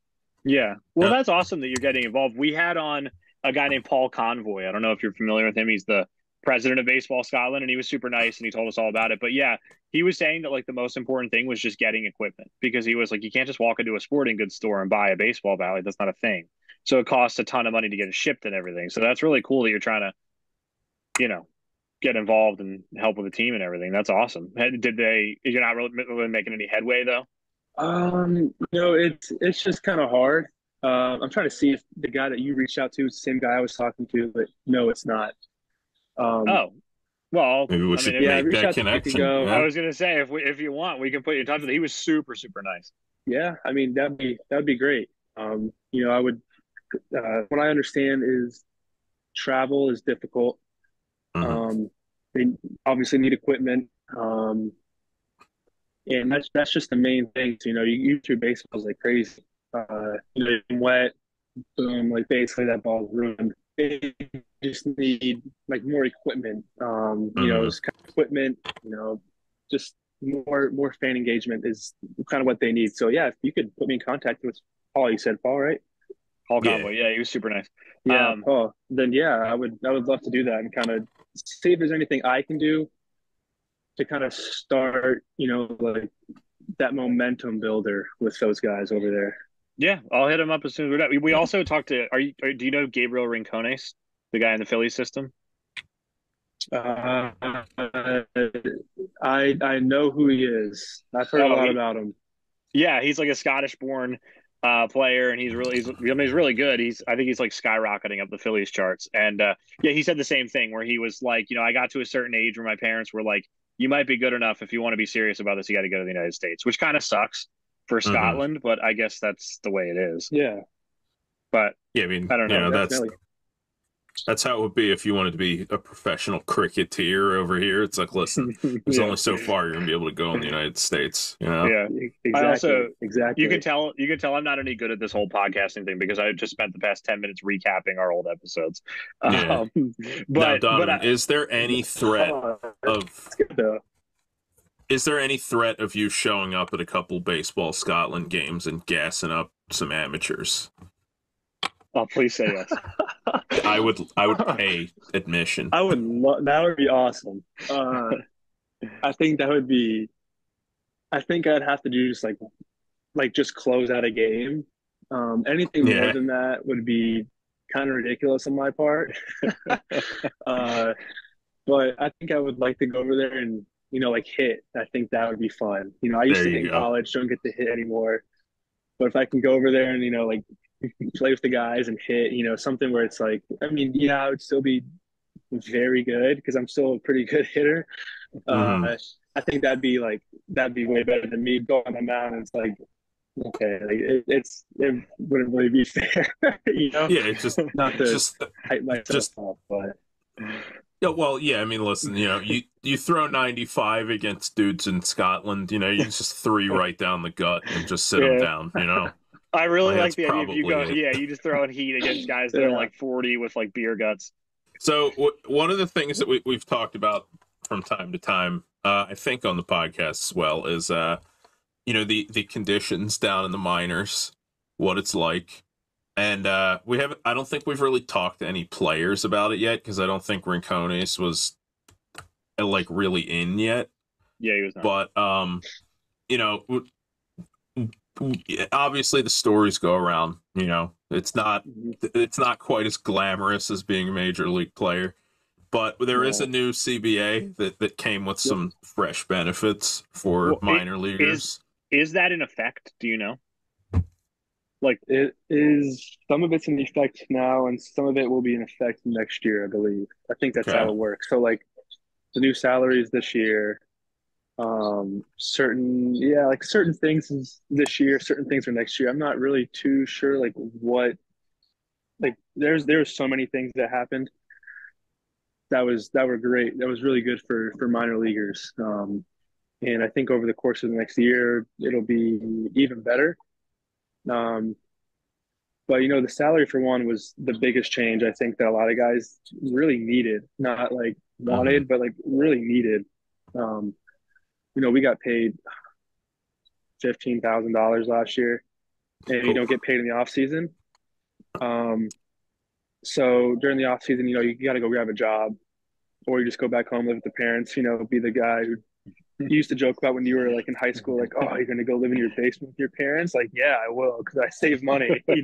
Yeah. Well, that's awesome that you're getting involved. We had on a guy named Paul Convoy. I don't know if you're familiar with him. He's the president of Baseball Scotland, and he was super nice and he told us all about it. But yeah, he was saying that like the most important thing was just getting equipment, because he was like, you can't just walk into a sporting goods store and buy a baseball bat. Like, that's not a thing. So it costs a ton of money to get it shipped and everything. So that's really cool that you're trying to, get involved and help with the team and everything. That's awesome. You're not really making any headway though? It's just kind of hard. I'm trying to see if the guy that you reached out to is the same guy I was talking to, but no, it's not. Oh, well, Maybe we should yeah, make that connection. Go. I was gonna say, if you want, we can put you in touch with him. He was super, super nice. Yeah, I mean that'd be great. I would. What I understand is travel is difficult. Mm-hmm. They obviously need equipment. And that's just the main thing. So, you through baseballs like crazy. Wet, boom, like basically that ball's ruined. They just need like more equipment. It's kind of equipment. Just more fan engagement is kind of what they need. So yeah, if you could put me in contact with Paul, you said Paul, right? Paul Convoy, yeah, he was super nice. Yeah, Paul. Then yeah, I would love to do that and kind of see if there's anything I can do to kind of start, like that momentum builder with those guys over there. Yeah, I'll hit him up as soon as we're done. We also talked to. Do you know Gabriel Rincones, the guy in the Phillies system? I know who he is. I've heard a lot about him. Yeah, he's like a Scottish-born player, and he's really good. I think he's like skyrocketing up the Phillies charts. And yeah, he said the same thing where he was like, I got to a certain age where my parents were like, you might be good enough. If you want to be serious about this, you got to go to the United States, which kind of sucks for Scotland, but I guess that's the way it is. Yeah. But yeah, I mean, I don't know. That's how it would be if you wanted to be a professional cricketer over here. It's like, listen, there's only so far you're gonna be able to go in the United States. Yeah, exactly. You can tell I'm not any good at this whole podcasting thing because I just spent the past 10 minutes recapping our old episodes. Yeah. Now, Donovan, is there any threat of you showing up at a couple Baseball Scotland games and gassing up some amateurs? Oh, please say yes. I would pay admission. That would be awesome. I think I'd have to do just like just close out a game. Anything more than that would be kind of ridiculous on my part. But I think I would like to go over there and like hit. I think that would be fun. I used to hit in college, don't get to hit anymore. But if I can go over there and like play with the guys and hit, something where it's like, I mean, I would still be very good because I'm still a pretty good hitter. I think that'd be way better than me going on the mound. And it's like, okay, like it wouldn't really be fair, Yeah, it's just not to hype myself up, but. Yeah, well, yeah. I mean, listen, you throw 95 against dudes in Scotland, you just three right down the gut and just sit them down, I really like the idea of you just throw in heat against guys that are like 40 with like beer guts. So one of the things that we've talked about from time to time, I think on the podcast as well, is the conditions down in the minors, what it's like. And I don't think we've really talked to any players about it yet, because I don't think Rincones was like really in yet. Yeah, he was not. But you know, obviously the stories go around. It's not quite as glamorous as being a major league player, but there is a new CBA that came with some fresh benefits for minor leaguers. Is that in effect? Do you know? Like, it is, some of it's in effect now, and some of it will be in effect next year, I believe. I think that's how it works. So, like, the new salaries this year, certain things is this year, certain things are next year. I'm not really too sure, like, what, like, there's so many things that happened that were great. That was really good for minor leaguers. And I think over the course of the next year, it'll be even better. But the salary for one was the biggest change I think that a lot of guys really needed, not like wanted, but like really needed. We got paid $15,000 last year, and you don't get paid in the off season. So during the off season, you got to go grab a job, or you just go back home, live with the parents. Be the guy who you used to joke about when you were like in high school, like, oh, you're gonna go live in your basement with your parents? Like, yeah, I will, because I save money. Oh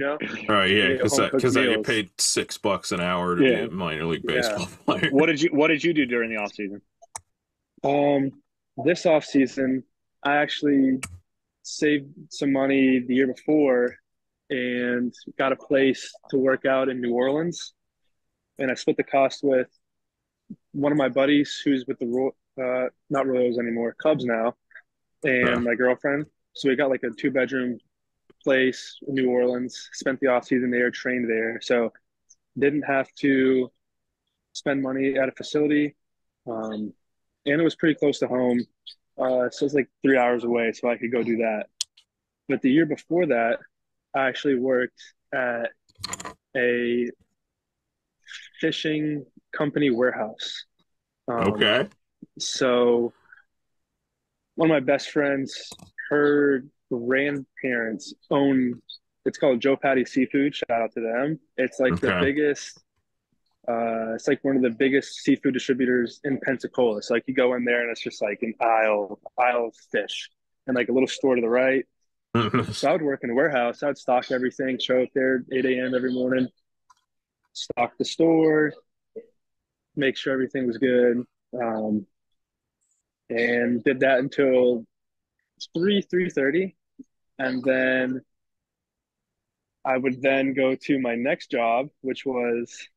yeah, because I get paid $6 an hour to be a minor league baseball player. What did you do during the off season? This off season, I actually saved some money the year before and got a place to work out in New Orleans, and I split the cost with one of my buddies who's with the not Royals anymore, Cubs now, and my girlfriend. So we got like a 2-bedroom place in New Orleans, spent the off season there, trained there. So didn't have to spend money at a facility. And it was pretty close to home. So it was like 3 hours away, so I could go do that. But the year before that, I actually worked at a fishing company warehouse. So one of my best friends, her grandparents own, it's called Joe Patty Seafood. Shout out to them. It's like the biggest, it's like one of the biggest seafood distributors in Pensacola. So like you go in there and it's just like an aisle of fish and like a little store to the right. So I would work in a warehouse. I would stock everything, show up there 8 a.m. every morning, stock the store, make sure everything was good. And did that until 3:30, and then I would then go to my next job, which was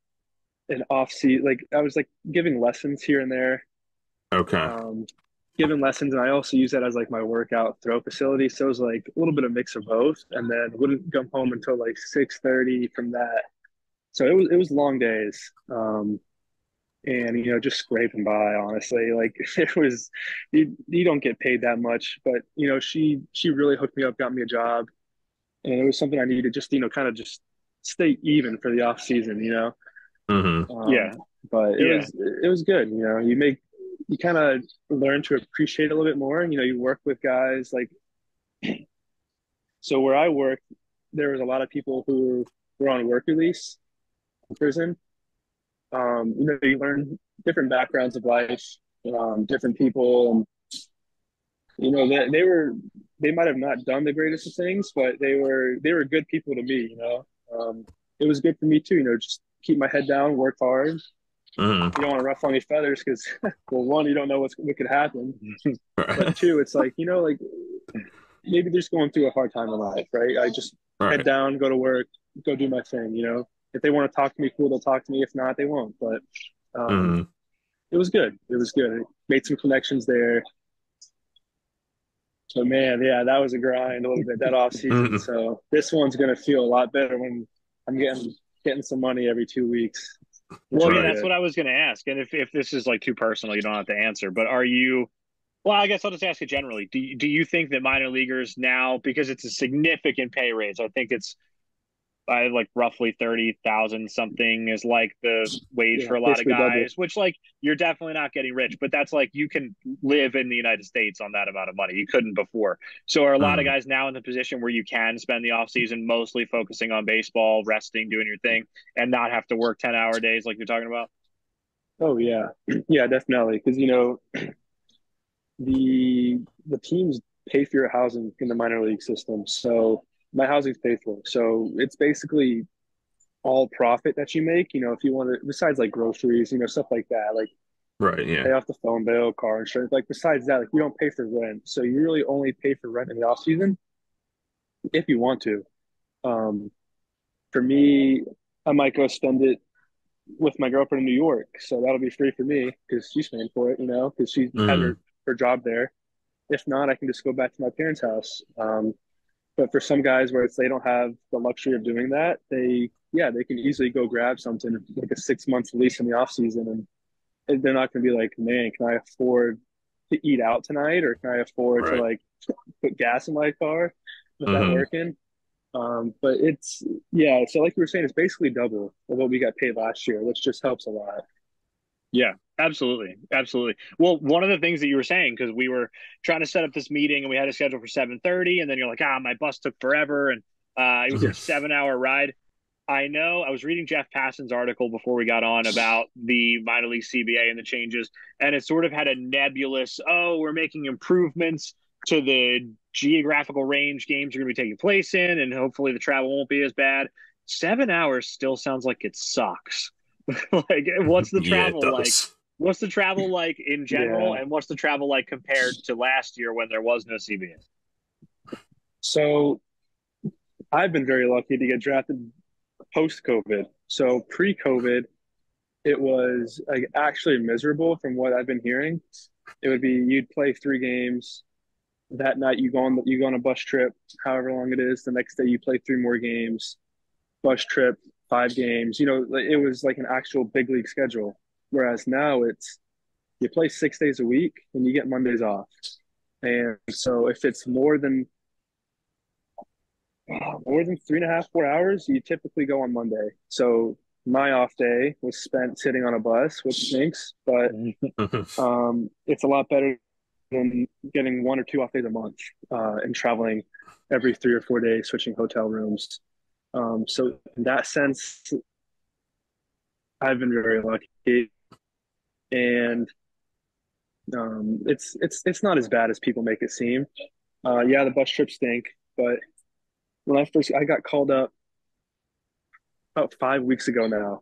an off-season. Like I was like giving lessons here and there. Giving lessons, and I also use that as like my workout throw facility. So it was like a little bit of mix of both, and then wouldn't come home until like 6:30 from that. So it was long days. And just scraping by, honestly. Like it was, you don't get paid that much, but she really hooked me up, got me a job, and it was something I needed, just kind of just stay even for the off season. But it was good. You kind of learn to appreciate it a little bit more. You work with guys like, so where I worked, there was a lot of people who were on work release in prison. You learn different backgrounds of life, different people, and they might have not done the greatest of things, but they were good people to me. It was good for me too. Just keep my head down, work hard. You don't want to ruffle any feathers because, well, one, you don't know what could happen, but two, it's like like maybe they're just going through a hard time in life, right? I just head down, go to work, go do my thing. If they want to talk to me, cool, they'll talk to me. If not, they won't. But it was good. It was good. It made some connections there. So, man, yeah, that was a grind a little bit, that off season. So this one's going to feel a lot better when I'm getting some money every 2 weeks. Well, yeah, that's what I was going to ask. And if this is like too personal, you don't have to answer. But are you – well, I guess I'll just ask it generally. Do you think that minor leaguers now, because it's a significant pay raise, I think it's – like roughly 30,000 something is like the wage for a lot of guys, which like you're definitely not getting rich, but that's like you can live in the United States on that amount of money. You couldn't before. So are a lot of guys now in the position where you can spend the off season mostly focusing on baseball, resting, doing your thing, and not have to work 10-hour days like you're talking about? Oh yeah, yeah, definitely. Because the teams pay for your housing in the minor league system. So my housing's paid for. So it's basically all profit that you make. You know, if you want to, besides like groceries, you know, stuff like that, like Right. Yeah. pay off the phone bill, car insurance. Like besides that, like you don't pay for rent. So you really only pay for rent in the off season if you want to. Um, for me, I might go spend it with my girlfriend in New York. So that'll be free for me because she's paying for it, you know, because she has Mm, her job there. If not, I can just go back to my parents' house. But for some guys where it's they don't have the luxury of doing that, they can easily go grab something like a 6 month lease in the off season, and they're not going to be like, man, can I afford to eat out tonight, or can I afford to right. like put gas in my car without Hmm. working? But it's yeah. So like you were saying, it's basically double of what we got paid last year, which just helps a lot. Yeah, absolutely. Absolutely. Well, one of the things that you were saying, because we were trying to set up this meeting and we had a schedule for 7:30, and then you're like, my bus took forever. And it was like a Yes. 7 hour ride. I know I was reading Jeff Passan's article before we got on about the minor league CBA and the changes, and it sort of had a nebulous, we're making improvements to the geographical range games are going to be taking place in, and hopefully the travel won't be as bad. 7 hours still sounds like it sucks. Like, what's the Yeah, it travel like? does. What's the travel like in general, Yeah. and what's the travel like compared to last year when there was no CBA? So I've been very lucky to get drafted post COVID. So pre COVID, it was like actually miserable from what I've been hearing. It would be you'd play 3 games that night. You go on a bus trip, however long it is. The next day you play 3 more games. Bus trip, 5 games. You know, it was like an actual big league schedule. Whereas now it's you play 6 days a week and you get Mondays off. And so if it's more than 3.5, 4 hours, you typically go on Monday. So my off day was spent sitting on a bus, which stinks, but it's a lot better than getting 1 or 2 off days a month and traveling every 3 or 4 days, switching hotel rooms. So in that sense, I've been very lucky, and it's not as bad as people make it seem. Yeah, the bus trips stink, but when I got called up about 5 weeks ago now,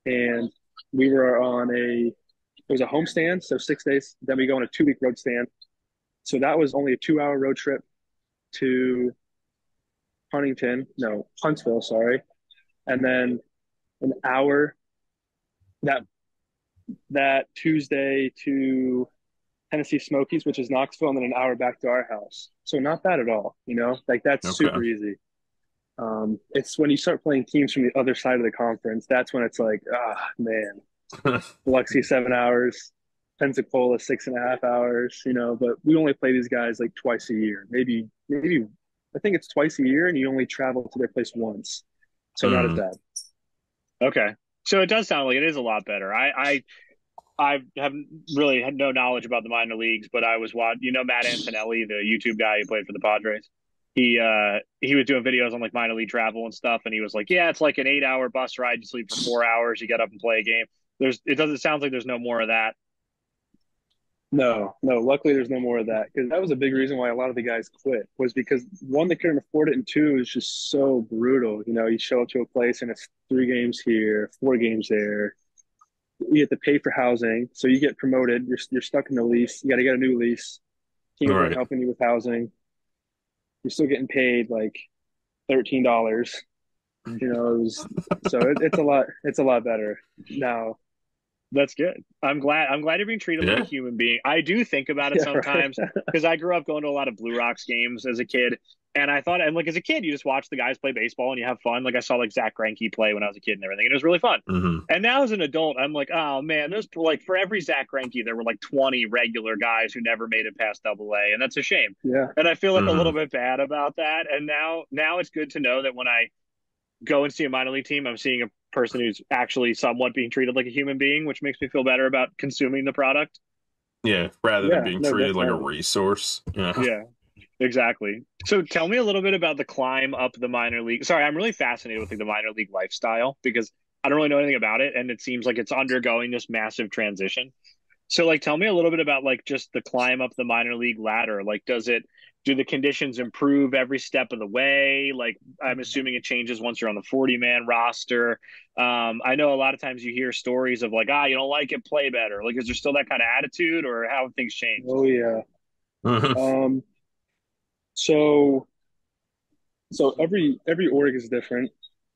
and we were on it was a home stand, so 6 days. Then we go on a 2 week road stand. So that was only a 2 hour road trip to Huntsville, sorry, and then an hour that Tuesday to Tennessee Smokies, which is Knoxville, and then an hour back to our house. So not bad at all, you know, like that's Okay. super easy. It's when you start playing teams from the other side of the conference, that's when it's like, man, Biloxi 7 hours, Pensacola 6.5 hours, you know. But we only play these guys like twice a year, maybe. I think it's twice a year, and you only travel to their place once, so not as Mm, bad. Okay. So it does sound like it is a lot better. I have really had no knowledge about the minor leagues, but I was watching, Matt Antonelli, the YouTube guy who played for the Padres. He was doing videos on like minor league travel and stuff, and he was like, "Yeah, it's like an 8 hour bus ride. You sleep for 4 hours, you get up and play a game." It doesn't sound like there's no more of that. No, no. Luckily, there's no more of that because that was a big reason why a lot of the guys quit. Was because one, they couldn't afford it, and two, it's just so brutal. You know, you show up to a place and it's 3 games here, 4 games there. You have to pay for housing, so you get promoted. You're stuck in the lease. You got to get a new lease. all Teams aren't right. helping you with housing. You're still getting paid like $13. You know, it's a lot. It's a lot better now. That's good. I'm glad. I'm glad you're being treated like a Yeah. human being. I do think about it Yeah, right. sometimes because I grew up going to a lot of Blue Rocks games as a kid, and I thought, and like as a kid, you just watch the guys play baseball and you have fun. Like I saw like Zach Greinke play when I was a kid and everything, and it was really fun. Hmm. And now as an adult, I'm like, oh man, there's like for every Zach Greinke, there were like 20 regular guys who never made it past Double A, and that's a shame. Yeah, And I feel like a Hmm. little bit bad about that. And now it's good to know that when I go and see a minor league team, I'm seeing a person who's actually somewhat being treated like a human being, which makes me feel better about consuming the product. Yeah, rather than yeah. being No, treated like a definitely. resource. Yeah. Yeah, exactly. So tell me a little bit about the climb up the minor league. Sorry, I'm really fascinated with like, the minor league lifestyle because I don't really know anything about it, and it seems like it's undergoing this massive transition. So like tell me a little bit about like just the climb up the minor league ladder. Like do the conditions improve every step of the way? Like, I'm assuming it changes once you're on the 40-man roster. I know a lot of times you hear stories of like, you don't like it, play better. Like, is there still that kind of attitude, or how have things changed? Oh yeah. Mhm. So every org is different.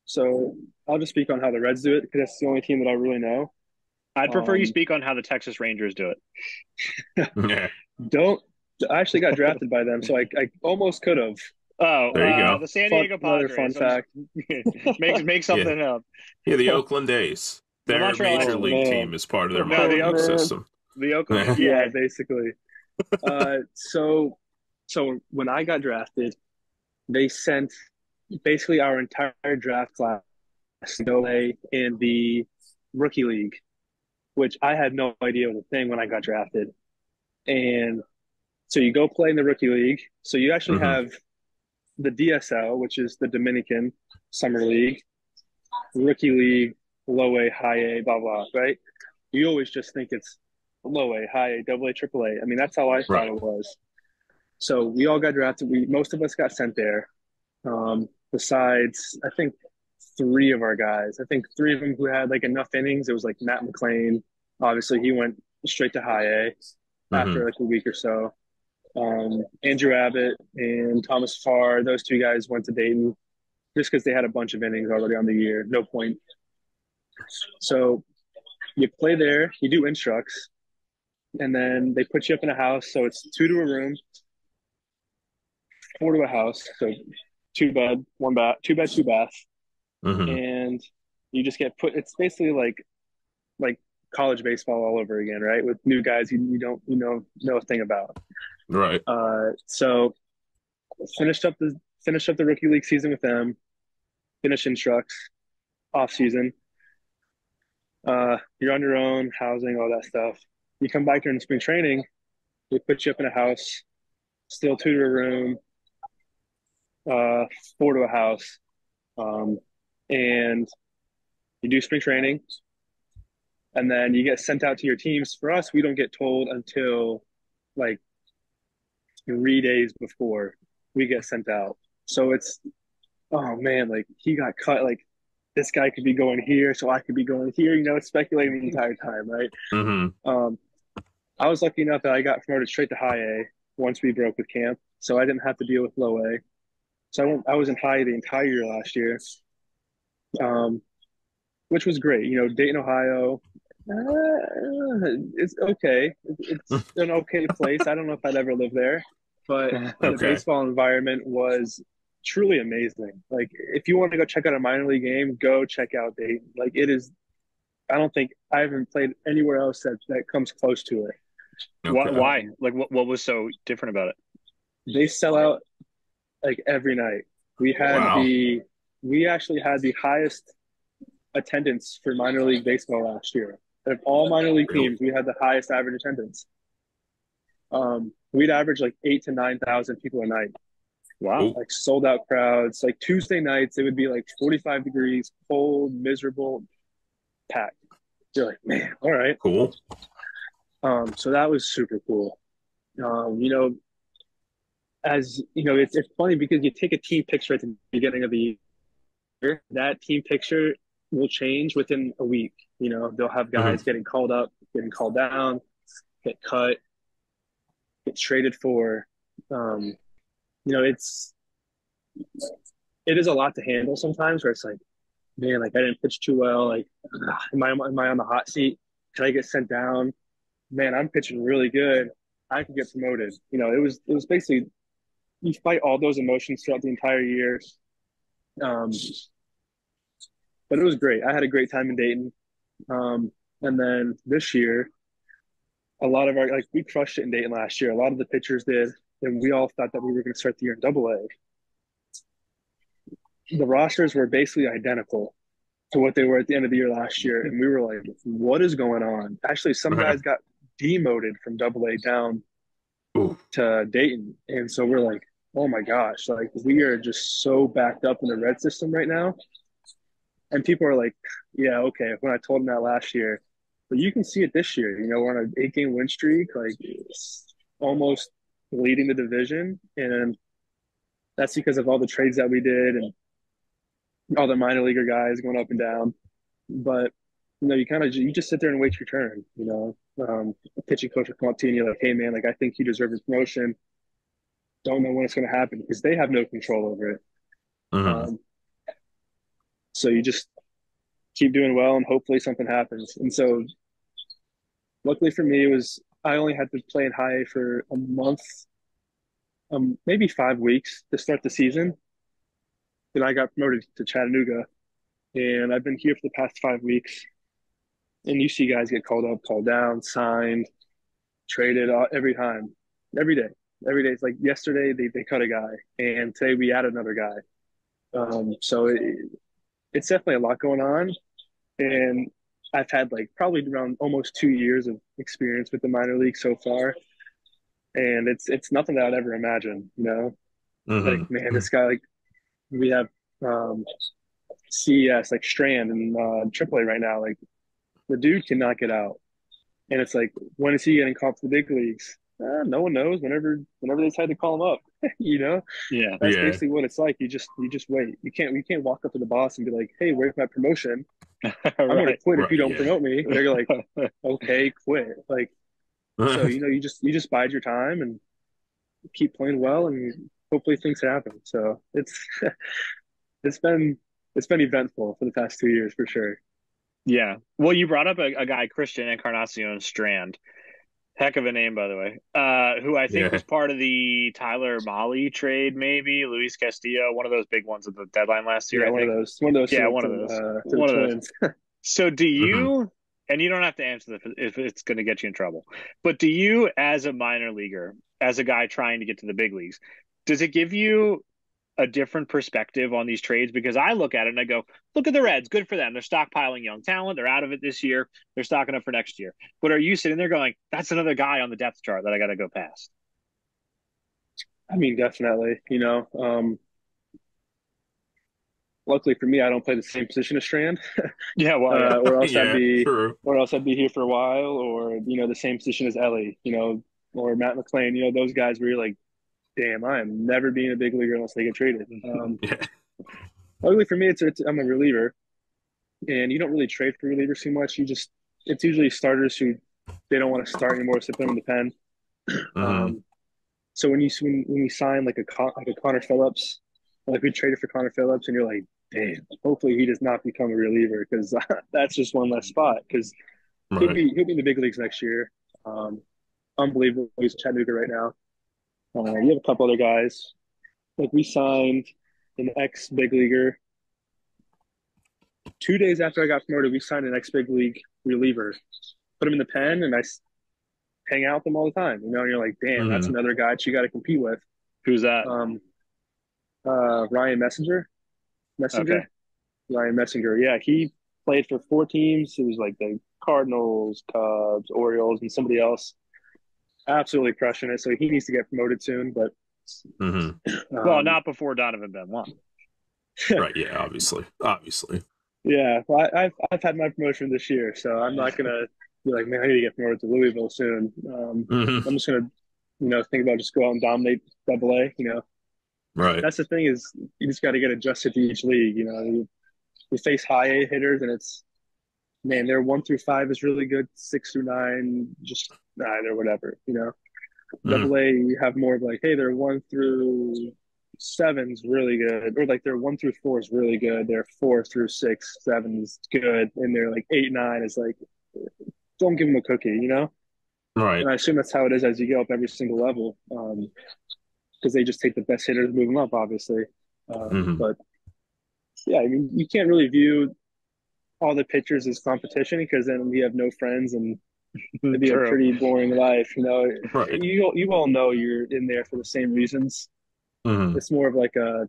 So I'll just speak on how the Reds do it because that's the only team that I really know. I'd prefer you Um, speak on how the Texas Rangers do it. Yeah, don't I actually got drafted by them, so I almost could have. there you go. The San Diego Another fun Padres. fact. Make something up. Yeah, the Oakland A's. The Their Montreal major Oh, league man. team is part of their No, minor the league Oakland. system. The Oakland. Yeah, basically. So when I got drafted, they sent basically our entire draft class to go play in the rookie league, which I had no idea was a thing when I got drafted. And so you go play in the rookie league. So you actually Mhm. have the DSL, which is the Dominican Summer League, rookie league, low A, high A, blah, blah, right? You always just think it's low A, high A, double A, triple A. I mean, that's how I thought Right. it was. So we all got drafted. Most of us got sent there. Besides, I think three of our guys. I think three of them who had like enough innings. It was like Matt McLean. Obviously, he went straight to high A Mhm. after like a week or so. Andrew Abbott and Thomas Farr, those two guys went to Dayton just because they had a bunch of innings already on the year. No point. So you play there, you do instructs, and then they put you up in a house. So it's 2 to a room, 4 to a house. So 2 bed, 1 bath, 2 bed, 2 bath, Mhm. and you just get put. It's basically like college baseball all over again, right? With new guys you don't know a thing about. Right. So finished up the rookie league season with them. Finished instructs off season. You're on your own, housing, all that stuff. You come back during spring training, they put you up in a house, still 2 to a room, 4 to a house, and you do spring training, and then you get sent out to your teams. For us, we don't get told until like 3 days before we get sent out. So it's, oh man, like he got cut, like this guy could be going here, so I could be going here. It's speculating the entire time, right? Mhm. I was lucky enough that I got promoted straight to high A once we broke with camp, so I didn't have to deal with low A. So I was in high the entire year last year, which was great. Dayton, Ohio, it's okay. It's an okay place. I don't know if I'd ever live there, but the Okay. baseball environment was truly amazing. Like, if you want to go check out a minor league game, go check out Dayton. Like, it is. I don't think I haven't played anywhere else that comes close to it. Okay. Why? Like, what was so different about it? They sell out like every night. Wow. We actually had the highest attendance for minor league baseball last year. Of all minor league Really? teams, we had the highest average attendance. We'd average like 8 to 9,000 people a night, Wow. Cool. like sold out crowds. Like Tuesday nights, it would be like 45 degrees, cold, miserable, packed. You're like, man, all right. Cool. So that was super cool. As you know, it's funny because you take a team picture at the beginning of the year, that team picture will change within a week. They'll have guys getting called up, getting called down, get cut, get traded for. It's it is a lot to handle sometimes. Where it's like, man, like I didn't pitch too well. Like, am I on the hot seat? Can I get sent down? Man, I'm pitching really good. I could get promoted. It was basically you fight all those emotions throughout the entire year. Um, but it was great. I had a great time in Dayton. And then this year, a lot of we crushed it in Dayton last year. A lot of the pitchers did, and we all thought that we were going to start the year in Double A. The rosters were basically identical to what they were at the end of the year last year, and we were like, "What is going on?" Actually, some guys got demoted from Double A down Ooh. to Dayton, and so we're like, "Oh my gosh!" Like we are just so backed up in the red system right now. And people are like, "Yeah, okay." When I told them that last year, but you can see it this year. We're on an 8-game win streak. Like it's almost leading the division, and that's because of all the trades that we did and all the minor leaguer guys going up and down. But you just sit there and wait your turn. A pitching coach will come up to you and you're like, "Hey, man, like I think you deserve a promotion." Don't know when it's going to happen because they have no control over it. Mm-hmm. So you just keep doing well and hopefully something happens. And so, luckily for me, I only had to play in high A for a month, maybe 5 weeks to start the season. Then I got promoted to Chattanooga, and I've been here for the past 5 weeks. And you see guys get called up, called down, signed, traded every time, every day. Every day. It's like yesterday they cut a guy, and today we add another guy. It's definitely a lot going on. And I've had like probably around almost 2 years of experience with the minor league so far. And it's nothing that I'd ever imagine. Like, man, this guy, like, we have CES, like Strand in AAA right now. Like, the dude cannot get out. And it's like, when is he getting called to the big leagues? No one knows. Whenever they decide to call him up, Yeah. that's basically what it's like. You just wait. You can't walk up to the boss and be like, "Hey, where's my promotion? I'm going to quit if you don't promote me." And they're like, "Okay, quit." Like, so you just bide your time and keep playing well, and hopefully things happen. So it's been eventful for the past 2 years for sure. Yeah. Well, you brought up a guy, Christian Encarnacion Strand. Heck of a name, by the way. Who I think was part of the Tyler Mahle trade, maybe Luis Castillo, one of those big ones at the deadline last year. Yeah, I think. one of those. Yeah, one of those. One of those. So, do you? And you don't have to answer this if it's going to get you in trouble. But do you, as a minor leaguer, as a guy trying to get to the big leagues, does it give you a different perspective on these trades? Because I look at it and I go, look at the Reds, good for them. They're stockpiling young talent. They're out of it this year. They're stocking up for next year. But are you sitting there going, that's another guy on the depth chart that I got to go past? I mean, definitely. Luckily for me, I don't play the same position as Strand. Yeah, well, yeah. or else true. or else I'd be here for a while, or the same position as Ellie, or Matt McClain. Those guys where you're like, damn, I am never being a big leaguer unless they get traded. Luckily for me, I'm a reliever, and you don't really trade for relievers too much. It's usually starters who they don't want to start anymore, so put them in the pen. So when you sign like a Connor Phillips, like we traded for Connor Phillips, and you're like, damn, hopefully he does not become a reliever because that's just one less spot because he'll be in the big leagues next year. Unbelievable. He's in Chattanooga right now. You have a couple other guys. Like we signed an ex-big leaguer. 2 days after I got promoted, we signed an ex-big league reliever. Put him in the pen, and I hang out with him all the time. And you're like, damn, that's another guy that you got to compete with. Who's that? Ryan Messenger. Okay. Ryan Messenger. Yeah, he played for 4 teams. It was like the Cardinals, Cubs, Orioles, and somebody else. Absolutely crushing it. So he needs to get promoted soon, but well, not before Donovan Benoit. Right? Yeah, obviously. Yeah, well, I've had my promotion this year, so I'm not gonna be like, man, I need to get promoted to Louisville soon. I'm just gonna, think about just go out and dominate AA. Right. That's the thing is you just got to get adjusted to each league. You face high A hitters, and it's man, their 1 through 5 is really good. 6 through 9, just they're whatever. AA, you have more of like, hey, their 1 through 7's really good, or like their 1 through 4 is really good. Their 4 through 6, 7 is good, and their like 8, 9 is like, don't give them a cookie, Right. And I assume that's how it is as you go up every single level, because they just take the best hitters, move them up, obviously. But yeah, I mean, you can't really view all the pitchers as competition because then we have no friends and it'd be a pretty boring life. Right. You all know you're in there for the same reasons. It's more of like a,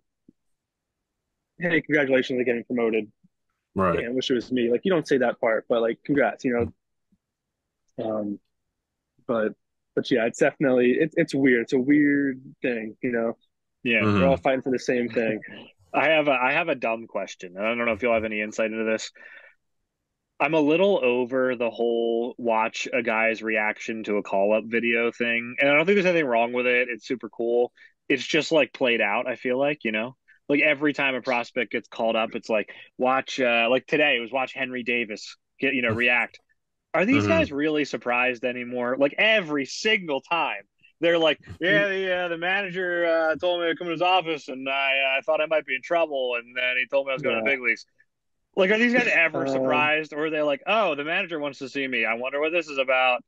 hey, congratulations on getting promoted. Right. I wish it was me. Like you don't say that part, but like congrats, But yeah, it's definitely it's weird. It's a weird thing, Yeah, we're all fighting for the same thing. I have a dumb question, and I don't know if you'll have any insight into this. I'm a little over the whole watch a guy's reaction to a call up video thing. And I don't think there's anything wrong with it. It's super cool. It's just like played out, I feel like, Like every time a prospect gets called up, it's like watch like today it was watch Henry Davis react. Are these Mm-hmm. guys really surprised anymore? Like every single time. They're like, yeah, the manager told me to come to his office, and I thought I might be in trouble, and then he told me I was going to Yeah. the big leagues. Like, are these guys ever Um, surprised, or are they like, oh, the manager wants to see me? I wonder what this is about.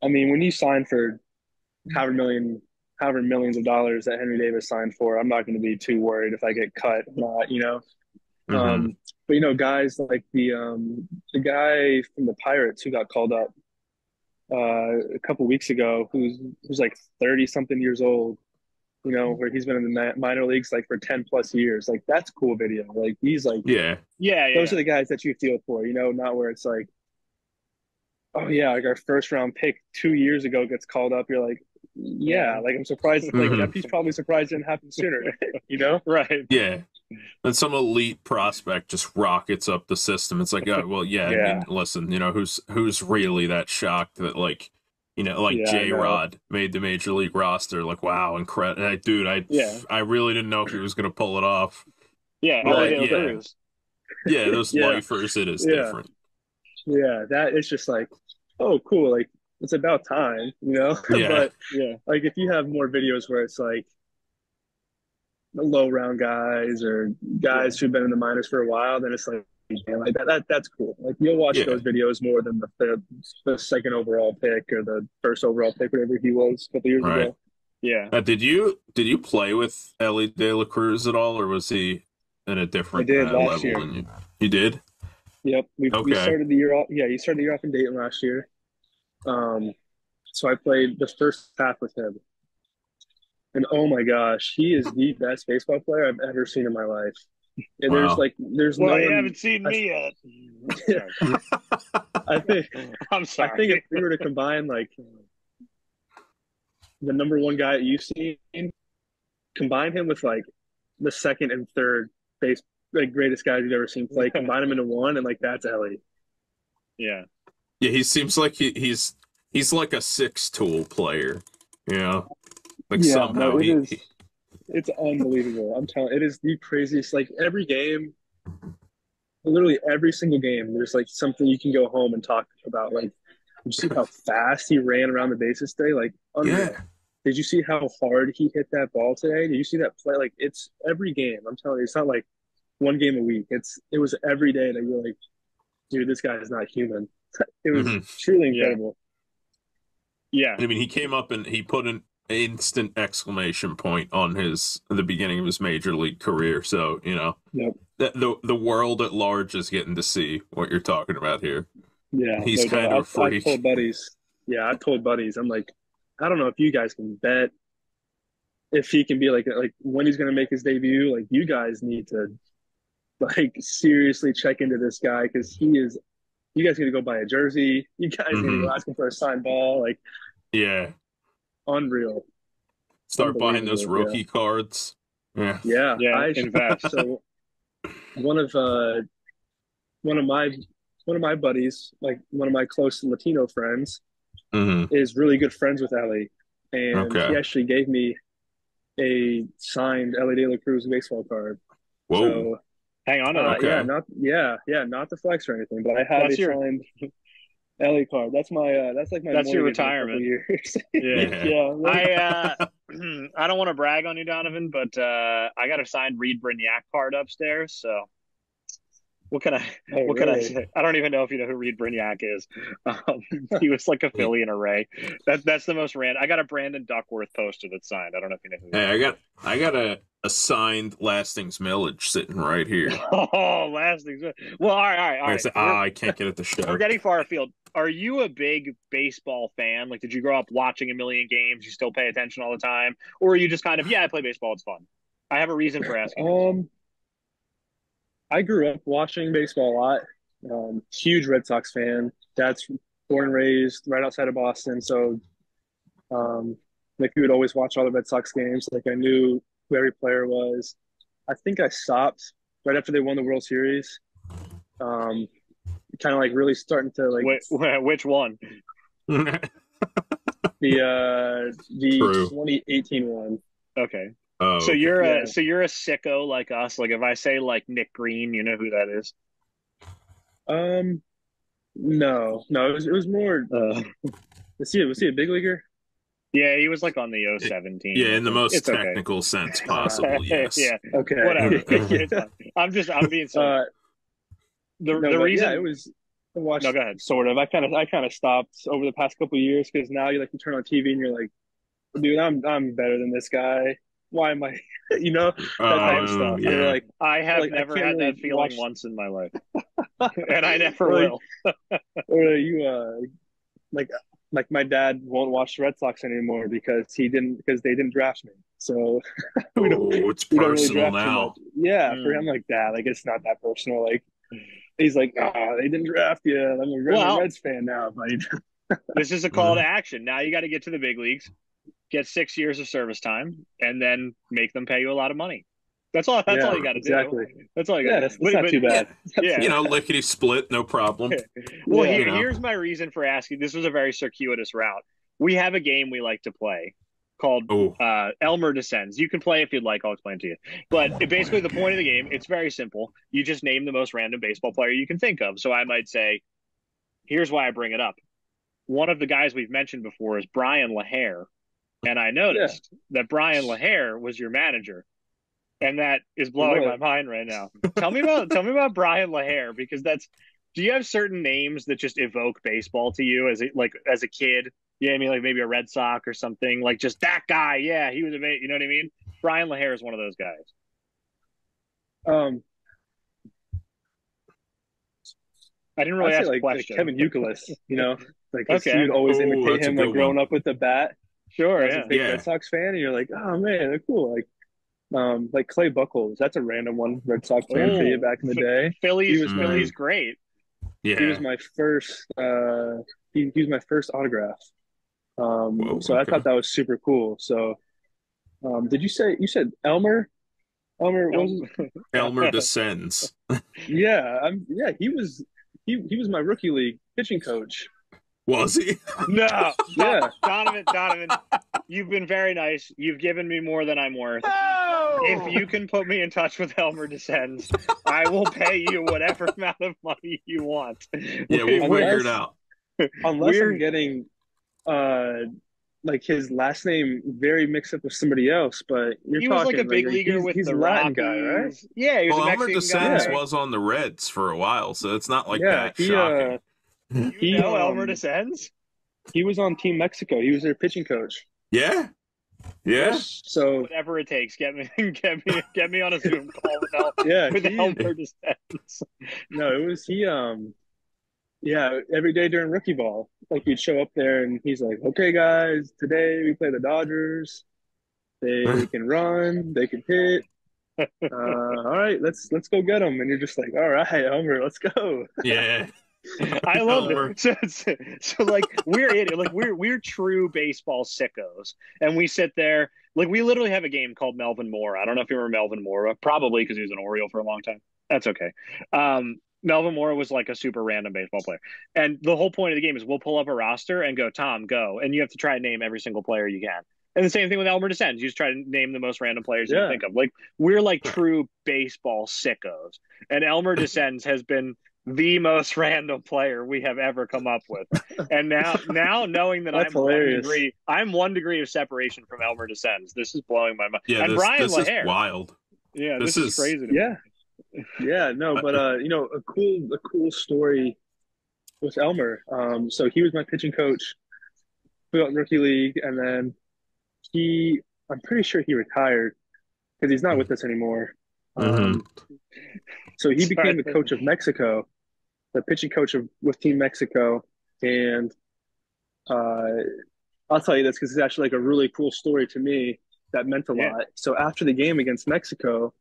I mean, when you sign for however millions of dollars that Henry Davis signed for, I'm not going to be too worried if I get cut or not. Mm-hmm. But guys like the guy from the Pirates who got called up a couple weeks ago, who's like 30 something years old, where he's been in the minor leagues like for 10 plus years. Like that's cool video. Like he's like, Yeah. those are the guys that you feel for, not where it's like, oh yeah, like our first round pick 2 years ago gets called up. You're like, yeah, like I'm surprised. Like Mhm. he's probably surprised it didn't happen sooner. Right. Yeah. And some elite prospect just rockets up the system. It's like, oh, well, yeah, I Yeah. mean, listen, who's really that shocked that like Yeah, J-Rod made the major league roster? Like, wow, incredible. Dude, Yeah. I really didn't know if he was gonna pull it off. Yeah, Right, Ellie yeah. Cruz. Yeah, those Yeah. lifers, it is Yeah. different. Yeah, that it's just like, oh, cool. Like it's about time. Yeah. But Yeah. like if you have more videos where it's like the low round guys or guys who've been in the minors for a while, then it's like, man, like that's cool. Like you'll watch Yeah. those videos more than the second overall pick or the first overall pick, whatever he was a couple years Right. ago. Yeah. Did you play with Ellie De La Cruz at all, or was he in a different I did last level year. than you? You did? Yep, we Okay. started the year off. Yeah, he started the year off in Dayton last year. So I played the first half with him, and oh my gosh, he is the best baseball player I've ever seen in my life. And Wow. there's Well, no you one. haven't seen me yet. I think I'm I sorry. think if we were to combine like the number one guy that you've seen, combine him with like the second and third base like greatest guys you've ever seen play, combine them into one, and like that's Ellie. Yeah. Yeah, he seems like he's like a six-tool player, like somehow no, he it's unbelievable. I'm telling it is the craziest. Like every game, literally every single game, there's like something you can go home and talk about. Like, you see how fast he ran around the bases today? Like, unreal. yeah. Did you see how hard he hit that ball today? Did you see that play? Like, it's every game. I'm telling you, it's not like one game a week. It was every day that you're like, dude, this guy is not human. It was truly incredible. Yeah. I mean, he came up and he put an instant exclamation point on the beginning of his major league career. So, Yep. the world at large is getting to see what you're talking about here. Yeah, He's no kind doubt. of a freak. I've told buddies. Yeah, I've told buddies. I'm like, I don't know if you guys can bet if he can be like when he's going to make his debut. Like, you guys need to like seriously check into this guy because he is. You guys need to go buy a jersey. You guys need to go ask him for a signed ball. Like, Yeah. unreal. Start buying those Unbelievable, rookie cards. Yeah. Yeah, Yeah, I invest. So one of my buddies, like one of my close Latino friends, is really good friends with Ellie, and Okay. he actually gave me a signed Ellie De La Cruz baseball card. Whoa. So Hang on to that. Okay. not the flex or anything, but I have That's a your- signed Ellie card. That's my that's like my That's your mortgage in a couple retirement. years. Yeah. I don't want to brag on you, Donovan, but I got a signed Reed Brignac card upstairs. So what can I really? say? I don't even know if you know who Reed Brignac is. He was like a Philly and a Ray. That's the most random. I got a Brandon Duckworth poster that's signed. I don't know if you know who that is. Hey, I got a signed Lastings Millage sitting right here. Oh, last thing. Well, all right. I said, I can't get at the show. We're getting far afield. Are you a big baseball fan? Like, did you grow up watching a million games? You still pay attention all the time? Or are you just kind of, I play baseball, it's fun? I have a reason for asking. I grew up watching baseball a lot. Huge Red Sox fan. Dad's born and raised right outside of Boston. So, like, we would always watch all the Red Sox games. Like, I knew who every player was. I think I stopped right after they won the World Series. kind of like really starting to like Which one? the True. 2018 one. Okay. Oh, So okay. you're a sicko like us. Like if I say like Nick Green, you know who that is? No, it was more. Was he a big leaguer? Yeah, he was like on the 07 team. Yeah, in the most It's okay. technical sense possible, yes. Yeah, Okay. whatever. It's fine. I'm being silly. The reason it was. I watched. No, go ahead. Sort of. I kind of stopped over the past couple of years because now you turn on TV and you're like, dude, I'm better than this guy. Why am I? That type of stuff. Yeah. You're like, I have like, never I can't had really that feeling watch... once in my life, and I never like, will. Or you like my dad won't watch the Red Sox anymore because they didn't draft me. So It's we don't really personal draft too now. much. Yeah, for him like that, like it's not that personal. Like he's like, they didn't draft you. I'm a Reds fan now, buddy. This is a call to action. Now you got to get to the big leagues, get 6 years of service time, and then make them pay you a lot of money. That's all. That's all you got to do. That's all you got to do. That's not too bad. Yeah. Lickety split, no problem. Well, here's my reason for asking. This was a very circuitous route. We have a game we like to play called Elmer Descends. You can play if you'd like. I'll explain to you. But basically, the point of the game, it's very simple. You just name the most random baseball player you can think of. So I might say, here's why I bring it up. One of the guys we've mentioned before is Brian LaHair. And I noticed that Brian LaHair was your manager. And that is blowing my mind right now. Tell me about Brian LaHair, because do you have certain names that just evoke baseball to you as a kid? Yeah, I mean, like maybe a Red Sox or something, like just that guy. Yeah, he was amazing. You know what I mean? Brian LaHair is one of those guys. I didn't really ask a question. Like Kevin Youkilis, like his dude always imitate him, like growing up with the bat. Sure, as a big Red Sox fan, and you're like, oh man, they're cool. Like Clay Buchholz, that's a random one. Red Sox fan for you back in the day. Philly's great. Yeah, he was my first. He was my first autograph. I thought that was super cool. So, did you said Elmer? Elmer Descends. Yeah, he was my rookie league pitching coach. Was he? No. Yeah. Donovan, you've been very nice. You've given me more than I'm worth. Oh! If you can put me in touch with Elmer Descends, I will pay you whatever amount of money you want. Yeah, we'll figure it out. Unless I'm getting like his last name very mixed up with somebody else, but he was like a big leaguer with the Latin Rockies. guy, right? Yeah, he was a Elmer Mexican Descends guy. was on the Reds for a while, so it's not like that shocking. You know Elmer Descends? He was on Team Mexico. He was their pitching coach. Yeah. So whatever it takes, get me on a Zoom call with Elmer Descends. No, it was every day during rookie ball, like we'd show up there and he's like, okay guys, today we play the Dodgers. They can run, they can hit. All right, let's go get them. And you're just like, all right, Elmer, let's go. Yeah. I love it. So like we're true baseball sickos, and we sit there like we literally have a game called Melvin Moore. I don't know if you remember Melvin Moore, probably because he was an Oriole for a long time. That's okay. Melvin Moore was like a super random baseball player, and the whole point of the game is we'll pull up a roster and go, Tom, go, and you have to try and name every single player you can. And the same thing with Elmer Descends. You just try to name the most random players you can think of. Like we're like true baseball sickos, and Elmer Descends has been the most random player we have ever come up with. And now knowing that I'm 1 degree of separation from Elmer Descends, this is blowing my mind. Yeah, and this is wild. Yeah, this is crazy to me. Yeah, no, but a cool story with Elmer. So he was my pitching coach throughout rookie league, and then I'm pretty sure he retired because he's not with us anymore. So he became the coach of Mexico, the pitching coach with Team Mexico, and I'll tell you this because it's actually like a really cool story to me that meant a lot. So after the game against Mexico,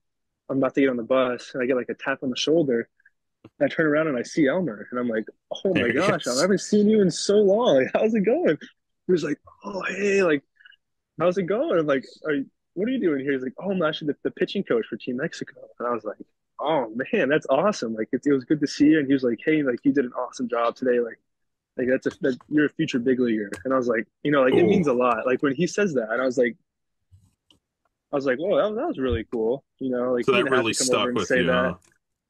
I'm about to get on the bus and I get like a tap on the shoulder. I turn around and I see Elmer and I'm like, oh my gosh, I haven't seen you in so long. Like, how's it going? He was like, oh, hey, like, how's it going? I'm like, what are you doing here? He's like, oh, I'm actually the pitching coach for Team Mexico. And I was like, oh man, that's awesome. Like it was good to see you. And he was like, hey, like you did an awesome job today. Like you're a future big leaguer. And I was like, like it means a Oh, lot. Like when he says that, and I was like, whoa, that was really cool. Like so he that didn't have really to come over stuck and with say you, that. huh?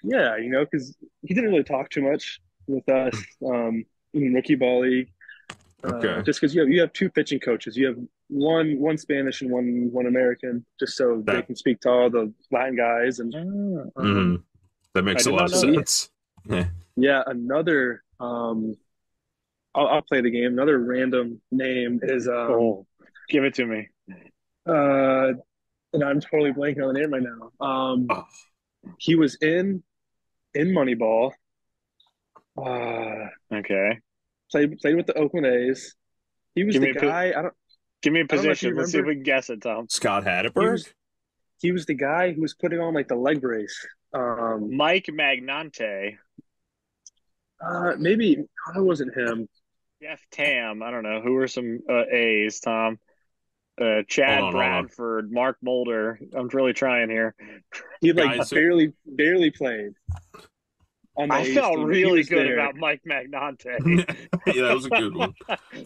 Yeah, because he didn't really talk too much with us in rookie ball league. Okay. Just because you have two pitching coaches, you have one Spanish and one American, just so they That can speak to all the Latin guys. And mhm. That I makes a did lot not of know so that. sense. Yeah. yeah, another I'll play the game. Another random name is Oh, give it to me. uh and I'm totally blanking on the name right now. Oh, He was in Moneyball. Uh, Okay. played with the Oakland A's. He was Give the me a guy. give me a I don't know if you position. Let's see if remember. we can guess it, Tom. Scott He Hatteberg? was he was the guy who was putting on like the leg brace. Mike Magnante, Maybe it wasn't him. Jeff Tam. I don't know. Who are some A's, Tom? Chad Hold on. Bradford, Mark Mulder. I'm really trying here. He like Guys, barely played on the I A's felt team, but he really was good there. about Mike Magnante. yeah, that was a good one.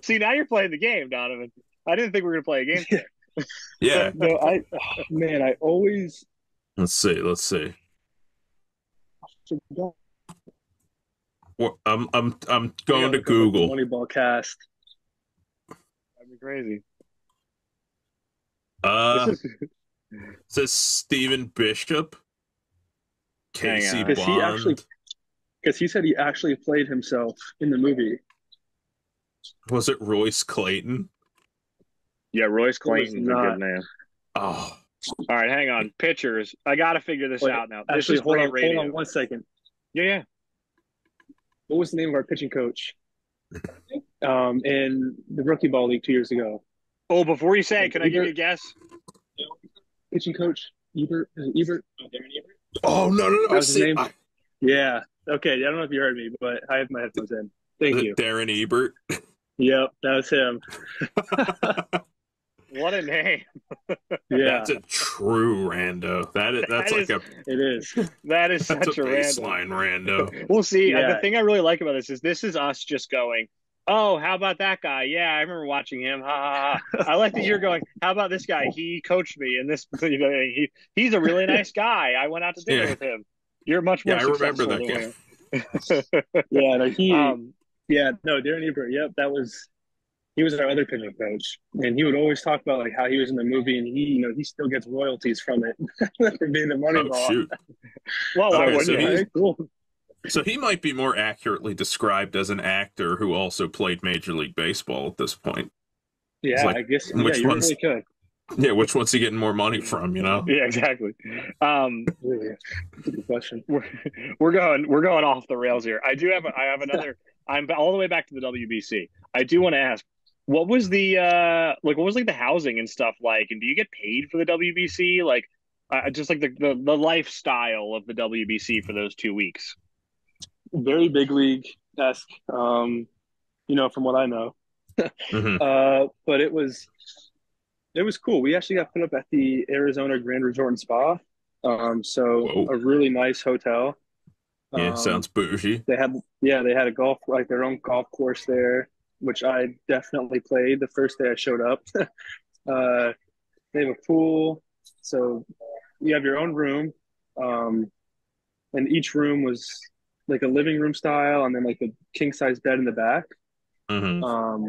See, now you're playing the game, Donovan. I didn't think we were going to play a game today. Yeah. No, man, I always Let's see. forgot Well, I'm I going gotta to look up, like, the Google. Moneyball cast. That'd be crazy. Uh, This is it says Stephen Bishop, Casey on. Because he actually Bond. because he said he actually played himself in the movie. Was it Royce Clayton? Yeah, Royce It was Clayton's a not. good name. Oh, All right, hang on. Pitchers. I got to figure this Wait, out now. This actually, is great radio. hold on 1 second. Yeah. What was the name of our pitching coach in the rookie ball league 2 years ago? Oh, before you say, can I give you a Ebert, guess? pitching coach Ebert. Is it Ebert? oh no! That was his See, name. Yeah. Okay. I don't know if you heard me, but I have my headphones in. Thank you. Darren Ebert. Yep, that was him. What a name. Yeah, That's a true rando. That's like it is. That is that's a such a random. baseline rando. We'll see. Yeah. The thing I really like about this is us just going, oh, how about that guy? Yeah, I remember watching him. Ha ha ha. I like that you're going, how about this guy? He coached me in this. He's a really nice guy. I went out to dinner with him. You're much more Yeah, I remember successful that than guy. Yeah, no, we Darren Ebert. Yep, he was our other pitching coach, and he would always talk about like how he was in the movie, and he still gets royalties from it for being the money Oh ball. shoot! Well, why Okay, wouldn't so you? he's Cool. so he might be more accurately described as an actor who also played Major League Baseball at this point. Yeah, like, I guess. Yeah, which you one's- really could. Yeah, which one's he getting more money from? You know? Yeah, exactly. Really, that's a good question. We're going off the rails here. I have another. I'm all the way back to the WBC. I do want to ask, what was the the housing and stuff like, and do you get paid for the WBC? Like, just like the lifestyle of the WBC for those 2 weeks. Very big league esque. From what I know. Mhm. But it was cool. We actually got put up at the Arizona Grand Resort and Spa. So Whoa. a really nice hotel. Yeah, sounds bougie. They had their own golf course there, which I definitely played the first day I showed up. They have a pool, so you have your own room, and each room was like a living room style, and then like a king size bed in the back. Hmm.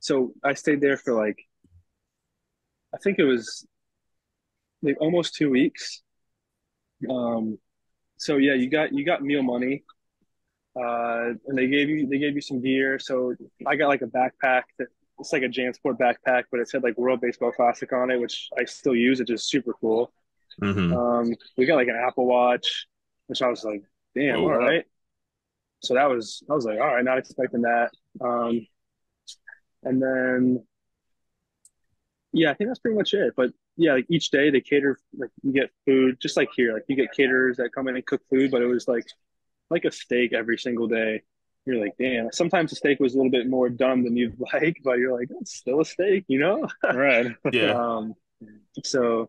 So I stayed there for like, I think it was like almost 2 weeks. So yeah, you got meal money, and they gave you some gear. So I got like a backpack that it's like a JanSport backpack, but it said like World Baseball Classic on it, which I still use. It's just super cool. Hmm. We got like an Apple Watch, which I was like, damn, Oh, all right. So I was like, all right, not expecting that. And then, yeah, I think that's pretty much it. But yeah, like each day they cater, like you get food, just like here, like you get caterers that come in and cook food, but it was like a steak every single day. You're like, damn. Sometimes the steak was a little bit more dumb than you'd like, but you're like, it's still a steak, you know? Right. Yeah.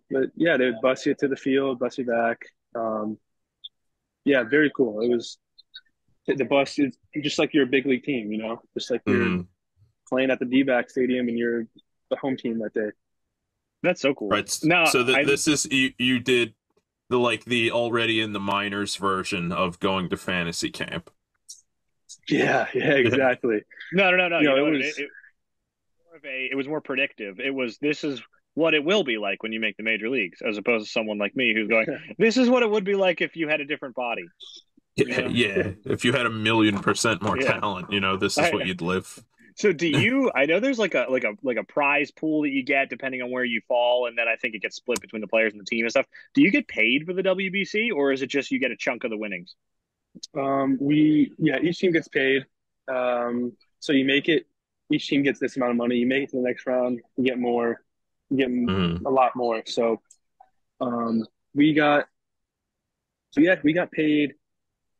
But yeah, they would bus you to the field, bus you back. Yeah, very cool. It was the bus is just like your big league team, just like you're Mm, playing at the D-back stadium and you're the home team that day. That's so cool. right. No, So I this is you did the already in the minors version of going to fantasy camp. Yeah, yeah, Yeah. exactly. no. You know It what? was It was more predictive. This is what it will be like when you make the major leagues, as opposed to someone like me who's going, this is what it would be like if you had a different body. Yeah, yeah. If you had 1,000,000% more Yeah. talent, this is what I, you'd live. so do you? I know there's like a prize pool that you get depending on where you fall, and then I think it gets split between the players and the team and stuff. Do you get paid for the WBC, or is it just you get a chunk of the winnings? each team gets paid. So you make it, each team gets this amount of money. You make it to the next round, you get more, you get Mm, a lot more. So um, we got, we got paid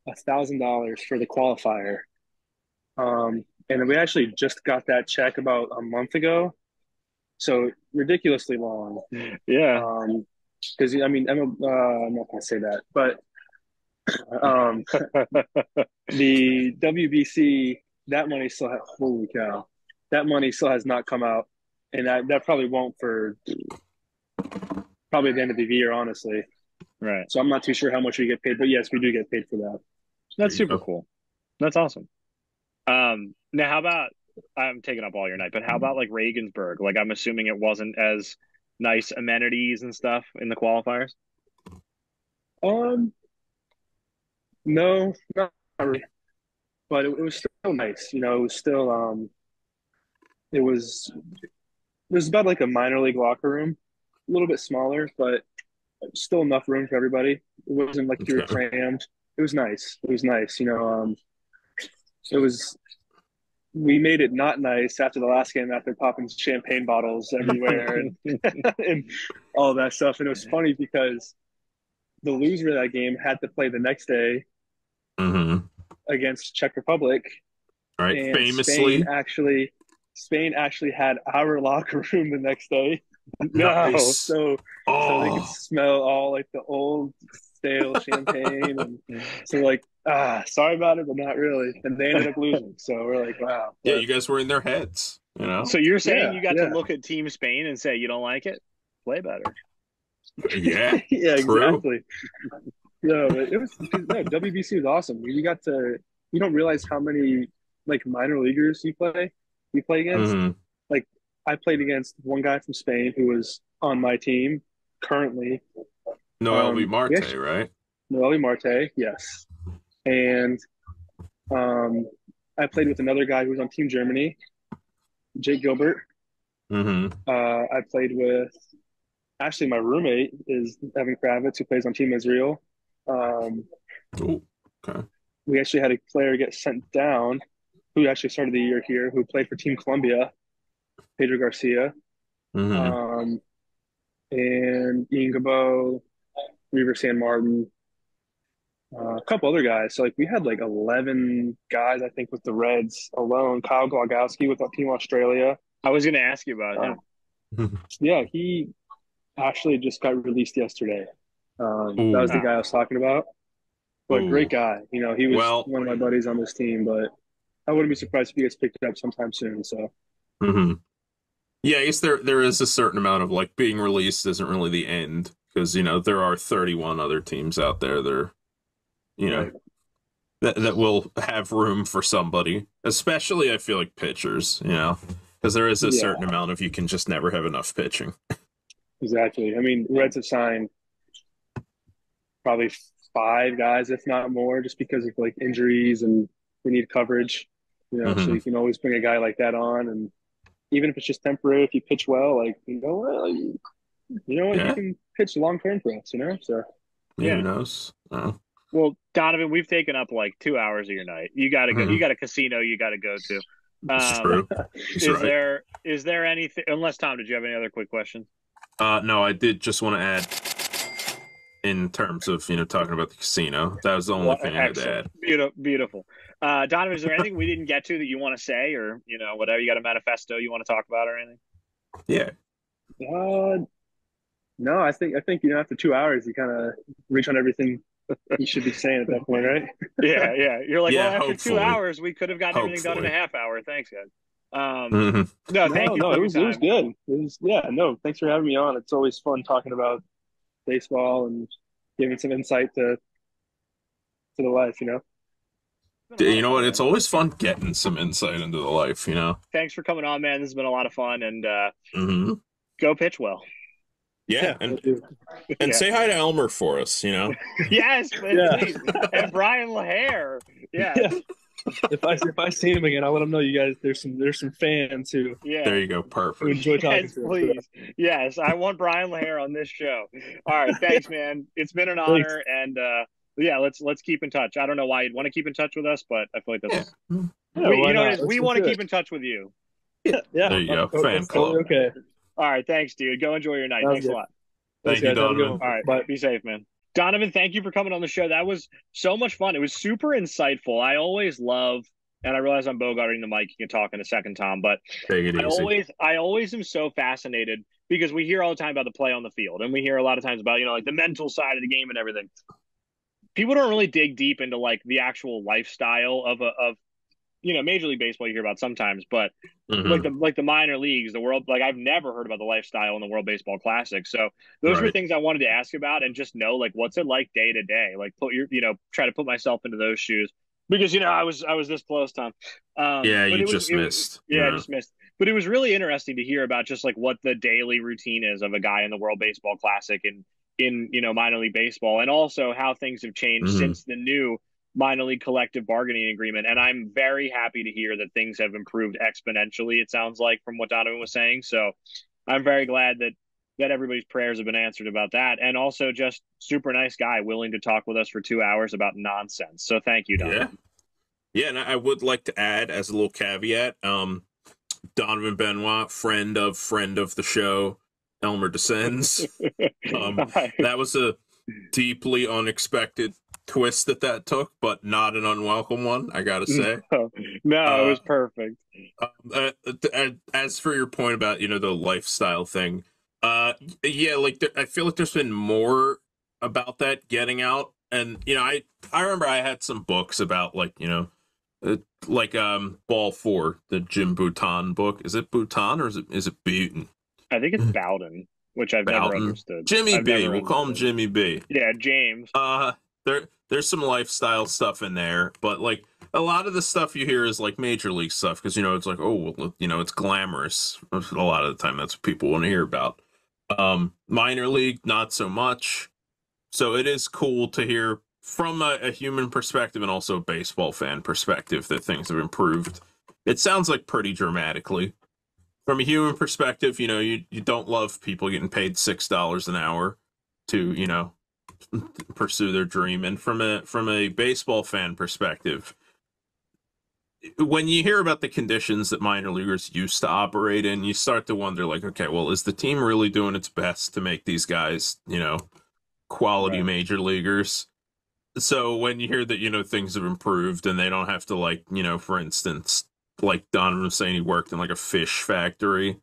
$1,000 for the qualifier. And we actually just got that check about a month ago. So ridiculously long. Yeah. Because I mean, I'm not going to say that, but um, the WBC, that money still has, holy cow, that money still has not come out, and that probably won't for probably the end of the year, honestly. Right. So I'm not too sure how much we get paid, but yes, we do get paid for that. there That's you super go. cool. That's awesome. Now how about I'm taking up all your night, but how about like Regensburg? Like I'm assuming it wasn't as nice amenities and stuff in the qualifiers. Um, no, not really, but it was still nice. It was still it was about like a minor league locker room, a little bit smaller, but still enough room for everybody. It wasn't like you were Okay. crammed. It was nice. It was nice. It was. We made it not nice after the last game after popping champagne bottles everywhere and and all that stuff. And it was funny because the loser of that game had to play the next day Mm-hmm. against Czech Republic, All right. and Famously, Spain actually had our locker room the next day. No. nice. So they could Oh, smell all like the old stale champagne, and so like, sorry about it, but not really. And they ended up losing, so we're like, wow. yeah. But You guys were in their heads. So you're saying yeah, you got to yeah, look at Team Spain and say you don't like it? Play better. Yeah. yeah, True. exactly. No, but it was no, WBC was awesome. You don't realize how many like minor leaguers you play against. Mm-hmm. Like I played against one guy from Spain who was on my team currently. Noel V. We Marte, actually right? Noelle Marte, yes. And um, I played with another guy who was on Team Germany, Jake Gilbert. Mm-hmm. I played with actually my roommate is Evan Kravitz, who plays on Team Israel. Um, Oh, okay. we actually had a player get sent down who actually started the year here, who played for Team Colombia, Pedro Garcia, Mm-hmm. um, and Ian Gabo, Reaver San Martin, a couple other guys. So like we had like 11 guys, I think, with the Reds alone. Kyle Glogowski with Team Australia. I was going to ask you about Uh, him. yeah, he actually just got released yesterday. That was the Ooh. guy I was talking about. But great Ooh. guy. He was Well. one of my buddies on this team, but I wouldn't be surprised if he gets picked up sometime soon. So Mm-hmm. Yeah, I guess there is a certain amount of like being released isn't really the end because there are 31 other teams out there that are you know right. that will have room for somebody, especially I feel like pitchers, because there is a Yeah, certain amount of you can just never have enough pitching. exactly. I mean, Reds have signed probably 5 guys, if not more, just because of like injuries and we need coverage. So Hmm. you can always bring a guy like that on, and even if it's just temporary, if you pitch well, like you know what, you Yeah, can pitch long term for us. So yeah, who Yeah. knows? Well, Donovan, we've taken up like 2 hours of your night. You got to go. You Mhm. got a casino you got to go to. It's true. He's Is right. there anything? Unless Tom, did you have any other quick questions? No, I did just want to add in terms of talking about the casino. That was the only Well, thing I had to excellent, add. beautiful. Donovan, is there anything we didn't get to that you want to say, or whatever you got a manifesto you want to talk about, or anything? Yeah. no, I think after 2 hours, you kind of reach on everything You should be saying at that point, right? Yeah. You're like, well, Yeah, after 2 hopefully. hours, we could have gotten everything done in a Hopefully. half hour. Thanks, guys. Hmm. No, thank you for It your was time. good. No, thanks for having me on. It's always fun talking about baseball and giving some insight to the life, you know. It's been a lot You of know fun, what? man. It's always fun getting some insight into the life, you know? Thanks for coming on, man. This has been a lot of fun, and Hmm. go pitch well. Yeah, Will do. and Yeah. say hi to Elmer for us, you know? Yes, Yeah. please. And Brian LaHare. Yes. Yeah. If I see him again, I'll let him know you guys. There's some fans who Yeah. There you go. who Perfect. enjoy talking Yes, to him. please. Yes, I want Brian LaHare on this show. All right, thanks, man. It's been an honor, and yeah, let's keep in touch. I don't know why you'd want to keep in touch with us, but I feel like Yeah. that's Yeah, we, why you know, not? we Let's want to do keep it. in touch with you. Yeah, There you go. Fan that's club. totally okay. All right, thanks, dude. Go enjoy your night. Sounds Thanks a good. lot. Thank you, Thanks, guys. Have a good Donovan. one. All right, Bye. be safe, man. Donovan, thank you for coming on the show. That was so much fun. It was super insightful. I always love, and I realize I'm bogarting the mic. You can talk in a second, Tom, but Take it easy. I always am so fascinated because we hear all the time about the play on the field, and we hear a lot of times about, you know, like the mental side of the game and everything. People don't really dig deep into like the actual lifestyle of you know, Major League Baseball you hear about sometimes, but Hmm. like the minor leagues, the world, like I've never heard about the lifestyle in the World Baseball Classic. So those were Right. things I wanted to ask about and just know like what's it like day to day. Like put your, you know, try to put myself into those shoes because you know I was this close, Tom. Yeah, But you just missed. I Yeah. just missed. But it was really interesting to hear about just like what the daily routine is of a guy in the World Baseball Classic and in you know minor league baseball, and also how things have changed Hmm. since the new minor league collective bargaining agreement. And I'm very happy to hear that things have improved exponentially, it sounds like, from what Donovan was saying. So I'm very glad that everybody's prayers have been answered about that. And also just super nice guy willing to talk with us for 2 hours about nonsense. So thank you, Yeah. Donovan. Yeah, and I would like to add as a little caveat, Donovan Benoit, friend of the show, Elmer Descends. That was a deeply unexpected twist that took, but not an unwelcome one, I gotta say. No, it Uh, was perfect. as for your point about, you know, the lifestyle thing, yeah, like I feel like there's been more about that getting out, and you know, I remember I had some books about like, you know, like Ball 4, the Jim Bouton book. Is it Bouton or is it Bouton? I think it's Bowden, which I've never Bouton. understood. Jimmy I've B. never We'll call him understood. Jimmy B. Yeah, James. There's some lifestyle stuff in there, but like a lot of the stuff you hear is like major league stuff because you know it's like, oh well, you know, it's glamorous. A lot of the time that's what people want to hear about. Minor league, not so much. So it is cool to hear from a human perspective and also a baseball fan perspective that things have improved. It sounds like pretty dramatically. From a human perspective, you know, you don't love people getting paid $6 an hour to, you know, pursue their dream. And from a baseball fan perspective, when you hear about the conditions that minor leaguers used to operate in, you start to wonder, like, okay, well, is the team really doing its best to make these guys, you know, quality Right. major leaguers? So when you hear that, you know, things have improved and they don't have to, like, you know, for instance, like Donovan was saying, he worked in like a fish factory,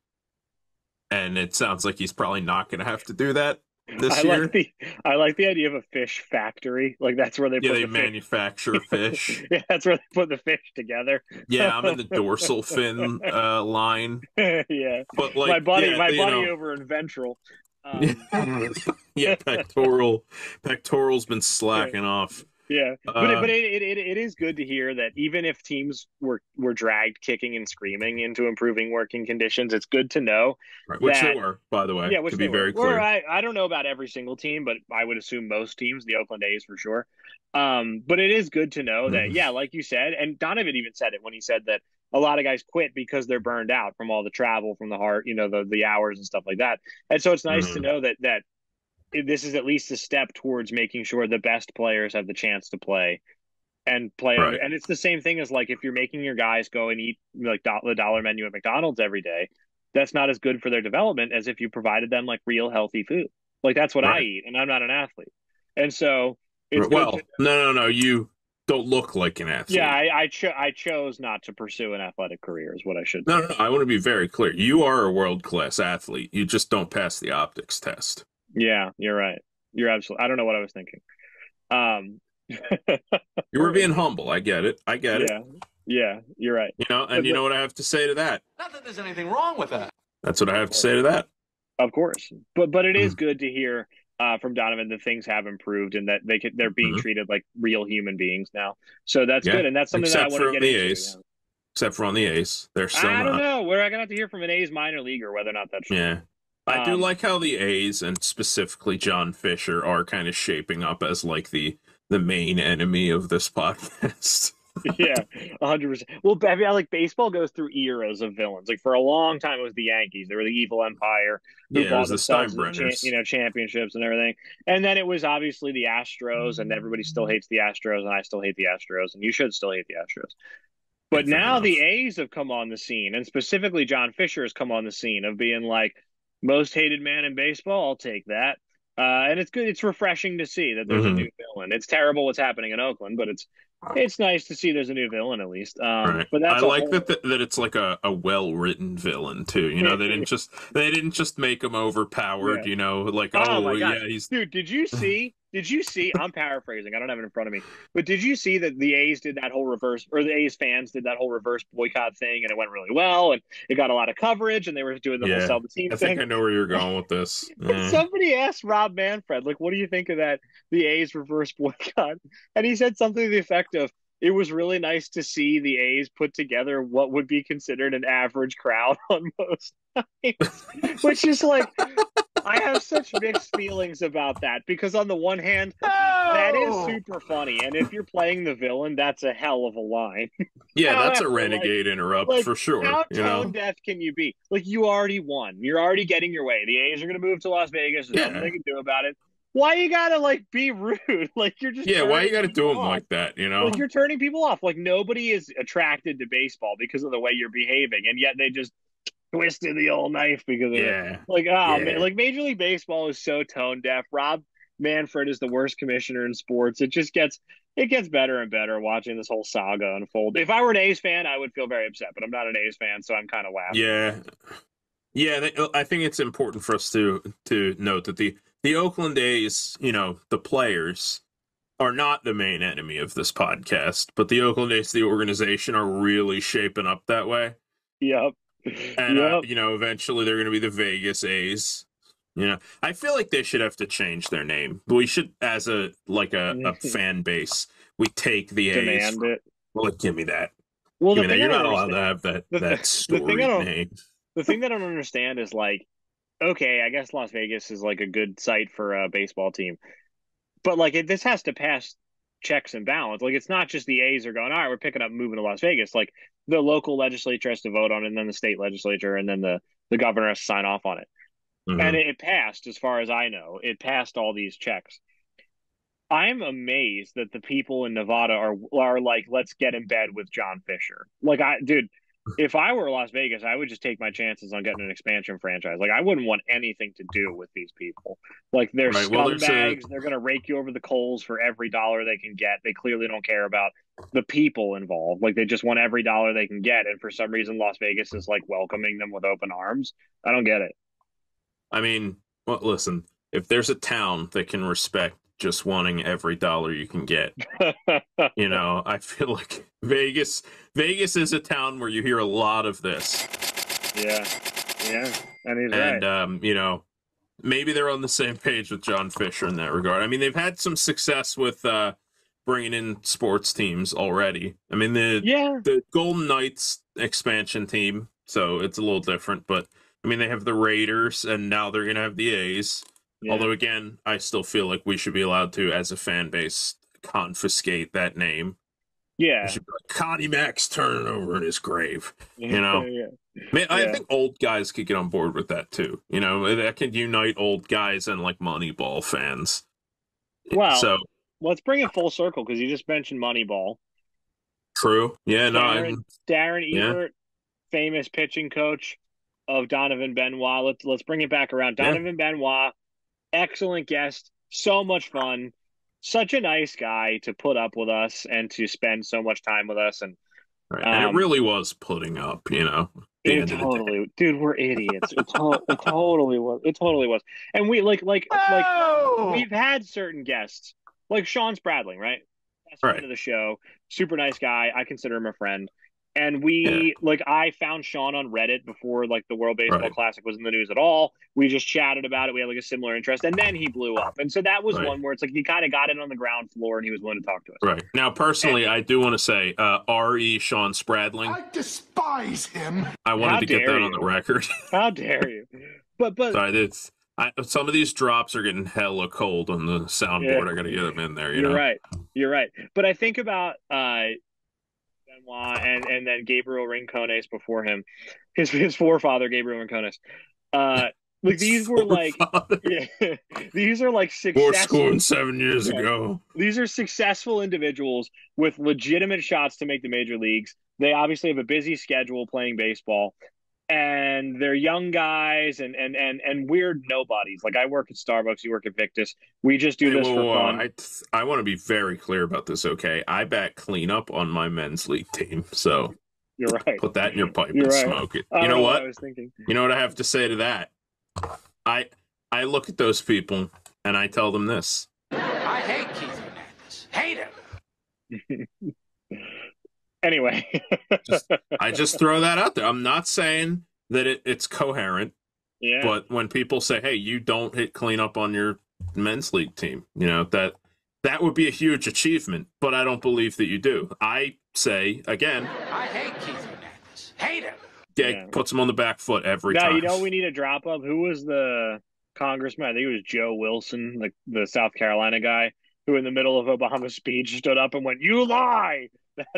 and it sounds like he's probably not going to have to do that this year. I like the idea of a fish factory. Like that's where they Yeah, put they the fish. manufacture fish. Yeah, that's where they put the fish together. Yeah, I'm in the dorsal fin line, Yeah, but like, yeah, my you buddy know, over in ventral. yeah, pectoral's been slacking off. Yeah, Uh, it is good to hear that even if teams were dragged kicking and screaming into improving working conditions, it's good to know right, which they that were, by the way, yeah, to which be they were. very Or clear. I don't know about every single team, but I would assume most teams, the Oakland A's for sure. But it is good to know that, Mhm. yeah, like you said, and Donovan even said it when he said that a lot of guys quit because they're burned out from all the travel, from the heart, you know, the hours and stuff like that. And so it's nice to Mhm. know that this is at least a step towards making sure the best players have the chance to play and play under. Right. And it's the same thing as like if you're making your guys go and eat like the dollar menu at McDonald's every day, that's not as good for their development as if you provided them like real healthy food. Like that's what I Right. eat, and I'm not an athlete, and so it's good to. Well, no. You don't look like an Yeah, athlete. I chose not to pursue an athletic career is what I should No, say. no, no. I want to be very clear. You are a world class athlete. You just don't pass the optics test. Yeah, you're right. You're absolutely. I don't know what I was thinking. Um, You were being humble. I get it. I get it. Yeah, you're right. And you know what I have to say to that? Not that there's anything wrong with that. That's what I have to say to that. Of course, but it is good to hear from Donovan that things have improved and that they're being treated like real human beings now. So that's good, and that's something that I want to get into. A's. Except for on the A's, they're still I don't not. know. We're gonna have to hear from an A's minor leaguer whether or not that's true. Yeah. I do like how the A's and specifically John Fisher are kind of shaping up as like the main enemy of this podcast. Yeah, 100%. Well, I mean, like baseball goes through eras of villains. Like for a long time, it was the Yankees. They were the evil empire who bought the Steinbrenners, championships and everything. And then it was obviously the Astros, and everybody still hates the Astros, and I still hate the Astros, and you should still hate the Astros. But now the A's have come on the scene, and specifically John Fisher has come on the scene of being like most hated man in baseball. I'll take that. And it's good. It's refreshing to see that there's a new villain. It's terrible what's happening in Oakland, but it's nice to see there's a new villain at least. Right. But I like that it's like a well written villain too. You know, they didn't just make him overpowered. Yeah. You know, like my God. Dude, did you see? I'm paraphrasing. I don't have it in front of me, but did you see that the A's did that whole reverse, or the A's fans did that whole reverse boycott thing, and it went really well, and it got a lot of coverage, and they were doing the whole sell the team thing. I think I know where you're going with this. Somebody asked Rob Manfred, like, what do you think of that, the A's reverse boycott? And he said something to the effect of, it was really nice to see the A's put together what would be considered an average crowd on most nights, which is like, I have such mixed feelings about that because on the one hand, that is super funny, and if you're playing the villain, that's a hell of a line. Yeah, that's a renegade interrupt for sure. How tone deaf can you be? Like, you already won. You're already getting your way. The A's are going to move to Las Vegas. There's nothing they can do about it. Why you gotta like be rude? Like you're just why you gotta do them like that? You know, like you're turning people off. Like nobody is attracted to baseball because of the way you're behaving, and yet they just twisted the old knife because of it. Like man, like Major League Baseball is so tone deaf. Rob Manfred is the worst commissioner in sports. It gets better and better watching this whole saga unfold. If I were an A's fan, I would feel very upset, but I'm not an A's fan, so I'm kind of laughing. Yeah. I think it's important for us to note that the Oakland A's, you know, the players are not the main enemy of this podcast, but the Oakland A's, the organization, are really shaping up that way. Yep. And, you know, eventually they're going to be the Vegas A's. You know, I feel like they should have to change their name. We should, as a fan base, we take the A's. Demand it. Well, give me that. Well, give me that. You're not allowed to have that story name. The thing that I don't understand is like, okay, I guess Las Vegas is like a good site for a baseball team, but like this has to pass checks and balance. Like it's not just the A's are going, all right, we're picking up moving to Las Vegas. Like the local legislature has to vote on it, and then the state legislature, and then the governor has to sign off on it. And it passed, as far as I know. It passed all these checks. I'm amazed that the people in Nevada are like, let's get in bed with John Fisher. Like, dude, if I were Las Vegas, I would just take my chances on getting an expansion franchise. Like, I wouldn't want anything to do with these people. Like, they're scumbags. They're going to rake you over the coals for every dollar they can get. They clearly don't care about the people involved. Like, they just want every dollar they can get. And for some reason, Las Vegas is, like, welcoming them with open arms. I don't get it. I mean, well, listen, if there's a town that can respect just wanting every dollar you can get, you know, I feel like Vegas is a town where you hear a lot of this. Yeah. And he's right. You know, maybe they're on the same page with John Fisher in that regard. I mean, they've had some success with bringing in sports teams already. I mean, the Golden Knights expansion team, so it's a little different, but I mean, they have the Raiders, and now they're going to have the A's. Yeah. Although, again, I still feel like we should be allowed to, as a fan base, confiscate that name. Yeah. We should be like, Connie Mack's turning over in his grave. You know? Man, I think old guys could get on board with that, too. You know, that could unite old guys and, like, Moneyball fans. Well, so let's bring it full circle, because you just mentioned Moneyball. True. Yeah, Darren Ebert, famous pitching coach of Donovan Benoit. Let's bring it back around. Donovan Benoit, excellent guest, so much fun, such a nice guy to put up with us and to spend so much time with us. And and it really was putting up, you know. It totally, dude, we're idiots. It totally was. It totally was. And we like we've had certain guests like Sean Spradling, right? Best friend of the show, super nice guy. I consider him a friend. And I found Sean on Reddit before like the World Baseball Classic was in the news at all. We just chatted about it. We had like a similar interest, and then he blew up. And so that was one where it's like he kind of got it on the ground floor, and he was willing to talk to us. Right now, personally, I do want to say, R.E. Sean Spradling. I despise him. I wanted to get that on the record. How dare you? But Sorry, some of these drops are getting hella cold on the soundboard. I got to get them in there. You're right. But I think about Benoit and then Gabriel Rincones before him, his forefather Gabriel Rincones. Like these were like, these are like successful. 7 years ago. These are successful individuals with legitimate shots to make the major leagues. They obviously have a busy schedule playing baseball, and they're young guys and weird nobodies. Like I work at Starbucks, you work at Victus. We just do this for fun. I want to be very clear about this. Okay, I bat cleanup on my men's league team, so you're right. Put that in your pipe and smoke it. You know what? I was thinking. You know what I have to say to that? I look at those people and I tell them this. I hate Keith Hernandez. Hate him. Anyway. I just throw that out there. I'm not saying that it's coherent. Yeah. But when people say, hey, you don't hit cleanup on your men's league team, you know, that would be a huge achievement, but I don't believe that you do. I say, again, I hate Keith Hernandez. Hate him. Puts him on the back foot every time. You know we need a drop of? Who was the congressman? I think it was Joe Wilson, the South Carolina guy, who in the middle of Obama's speech stood up and went, "You lie!"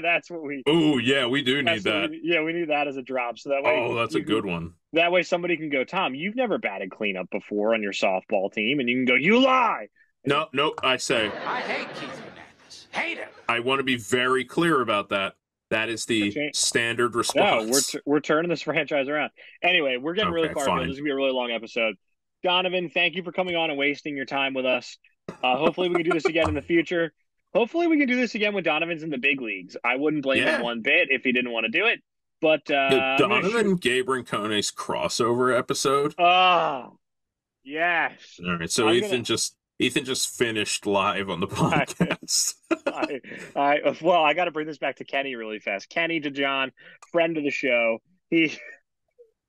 That's what we... Oh, yeah, we do need that. We need that as a drop. So that way, that's a good one. That way somebody can go, Tom, you've never batted cleanup before on your softball team, and you can go, "You lie!" No, I say... I hate Keith Hernandez. Hate him. I want to be very clear about that. That is the standard response. No, we're turning this franchise around. Anyway, we're getting really far. This is going to be a really long episode. Donovan, thank you for coming on and wasting your time with us. Hopefully we can do this again in the future. Hopefully we can do this again when Donovan's in the big leagues. I wouldn't blame him one bit if he didn't want to do it. But Donovan Gabe Rincones crossover episode. Oh, yes. All right, so Ethan just finished live on the podcast. I got to bring this back to Kenny really fast. Kenny DeJohn, friend of the show. He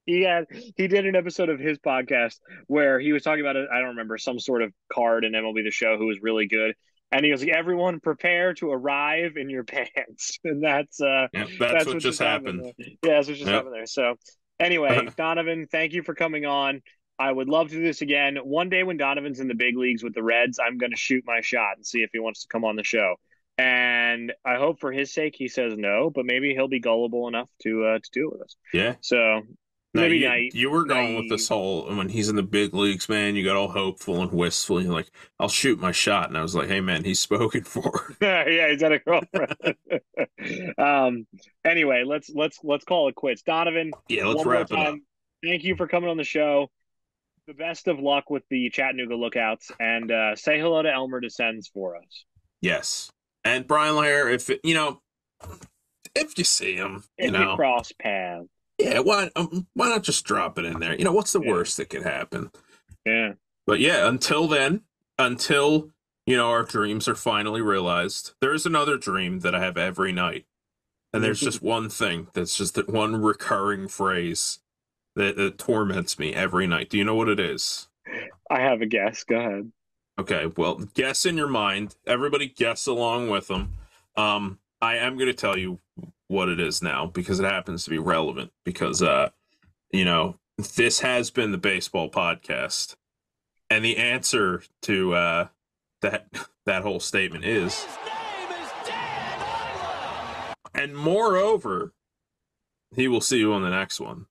did an episode of his podcast where he was talking about I don't remember, some sort of card in MLB The Show who was really good. And he was like, "Everyone prepare to arrive in your pants." And that's what just happened. Yeah, that's what just happened there. So anyway, Donovan, thank you for coming on. I would love to do this again. One day when Donovan's in the big leagues with the Reds, I'm going to shoot my shot and see if he wants to come on the show. And I hope for his sake he says no, but maybe he'll be gullible enough to do it with us. Yeah. So maybe you were going with this whole, when he's in the big leagues, man, you got all hopeful and wistful. You're like, "I'll shoot my shot." And I was like, "Hey, man, he's spoken for." Yeah, he's got a girlfriend. Anyway, let's call it quits. Donovan, let's wrap it up. Thank you for coming on the show. The best of luck with the Chattanooga Lookouts, and say hello to Elmer Descends for us. Yes. And Brian Lair, if you see him, if you cross paths. Yeah, why not just drop it in there? You know, what's the worst that could happen? Yeah. But yeah, until then, our dreams are finally realized, there's another dream that I have every night. And there's just one thing that's just that one recurring phrase that torments me every night. Do you know what it is? I have a guess. Go ahead. Okay, well, guess in your mind. Everybody guess along with them. I am going to tell you what it is now because it happens to be relevant because, this has been the baseball podcast. And the answer to that whole statement is... His name is Dan Harlow! And moreover, he will see you on the next one.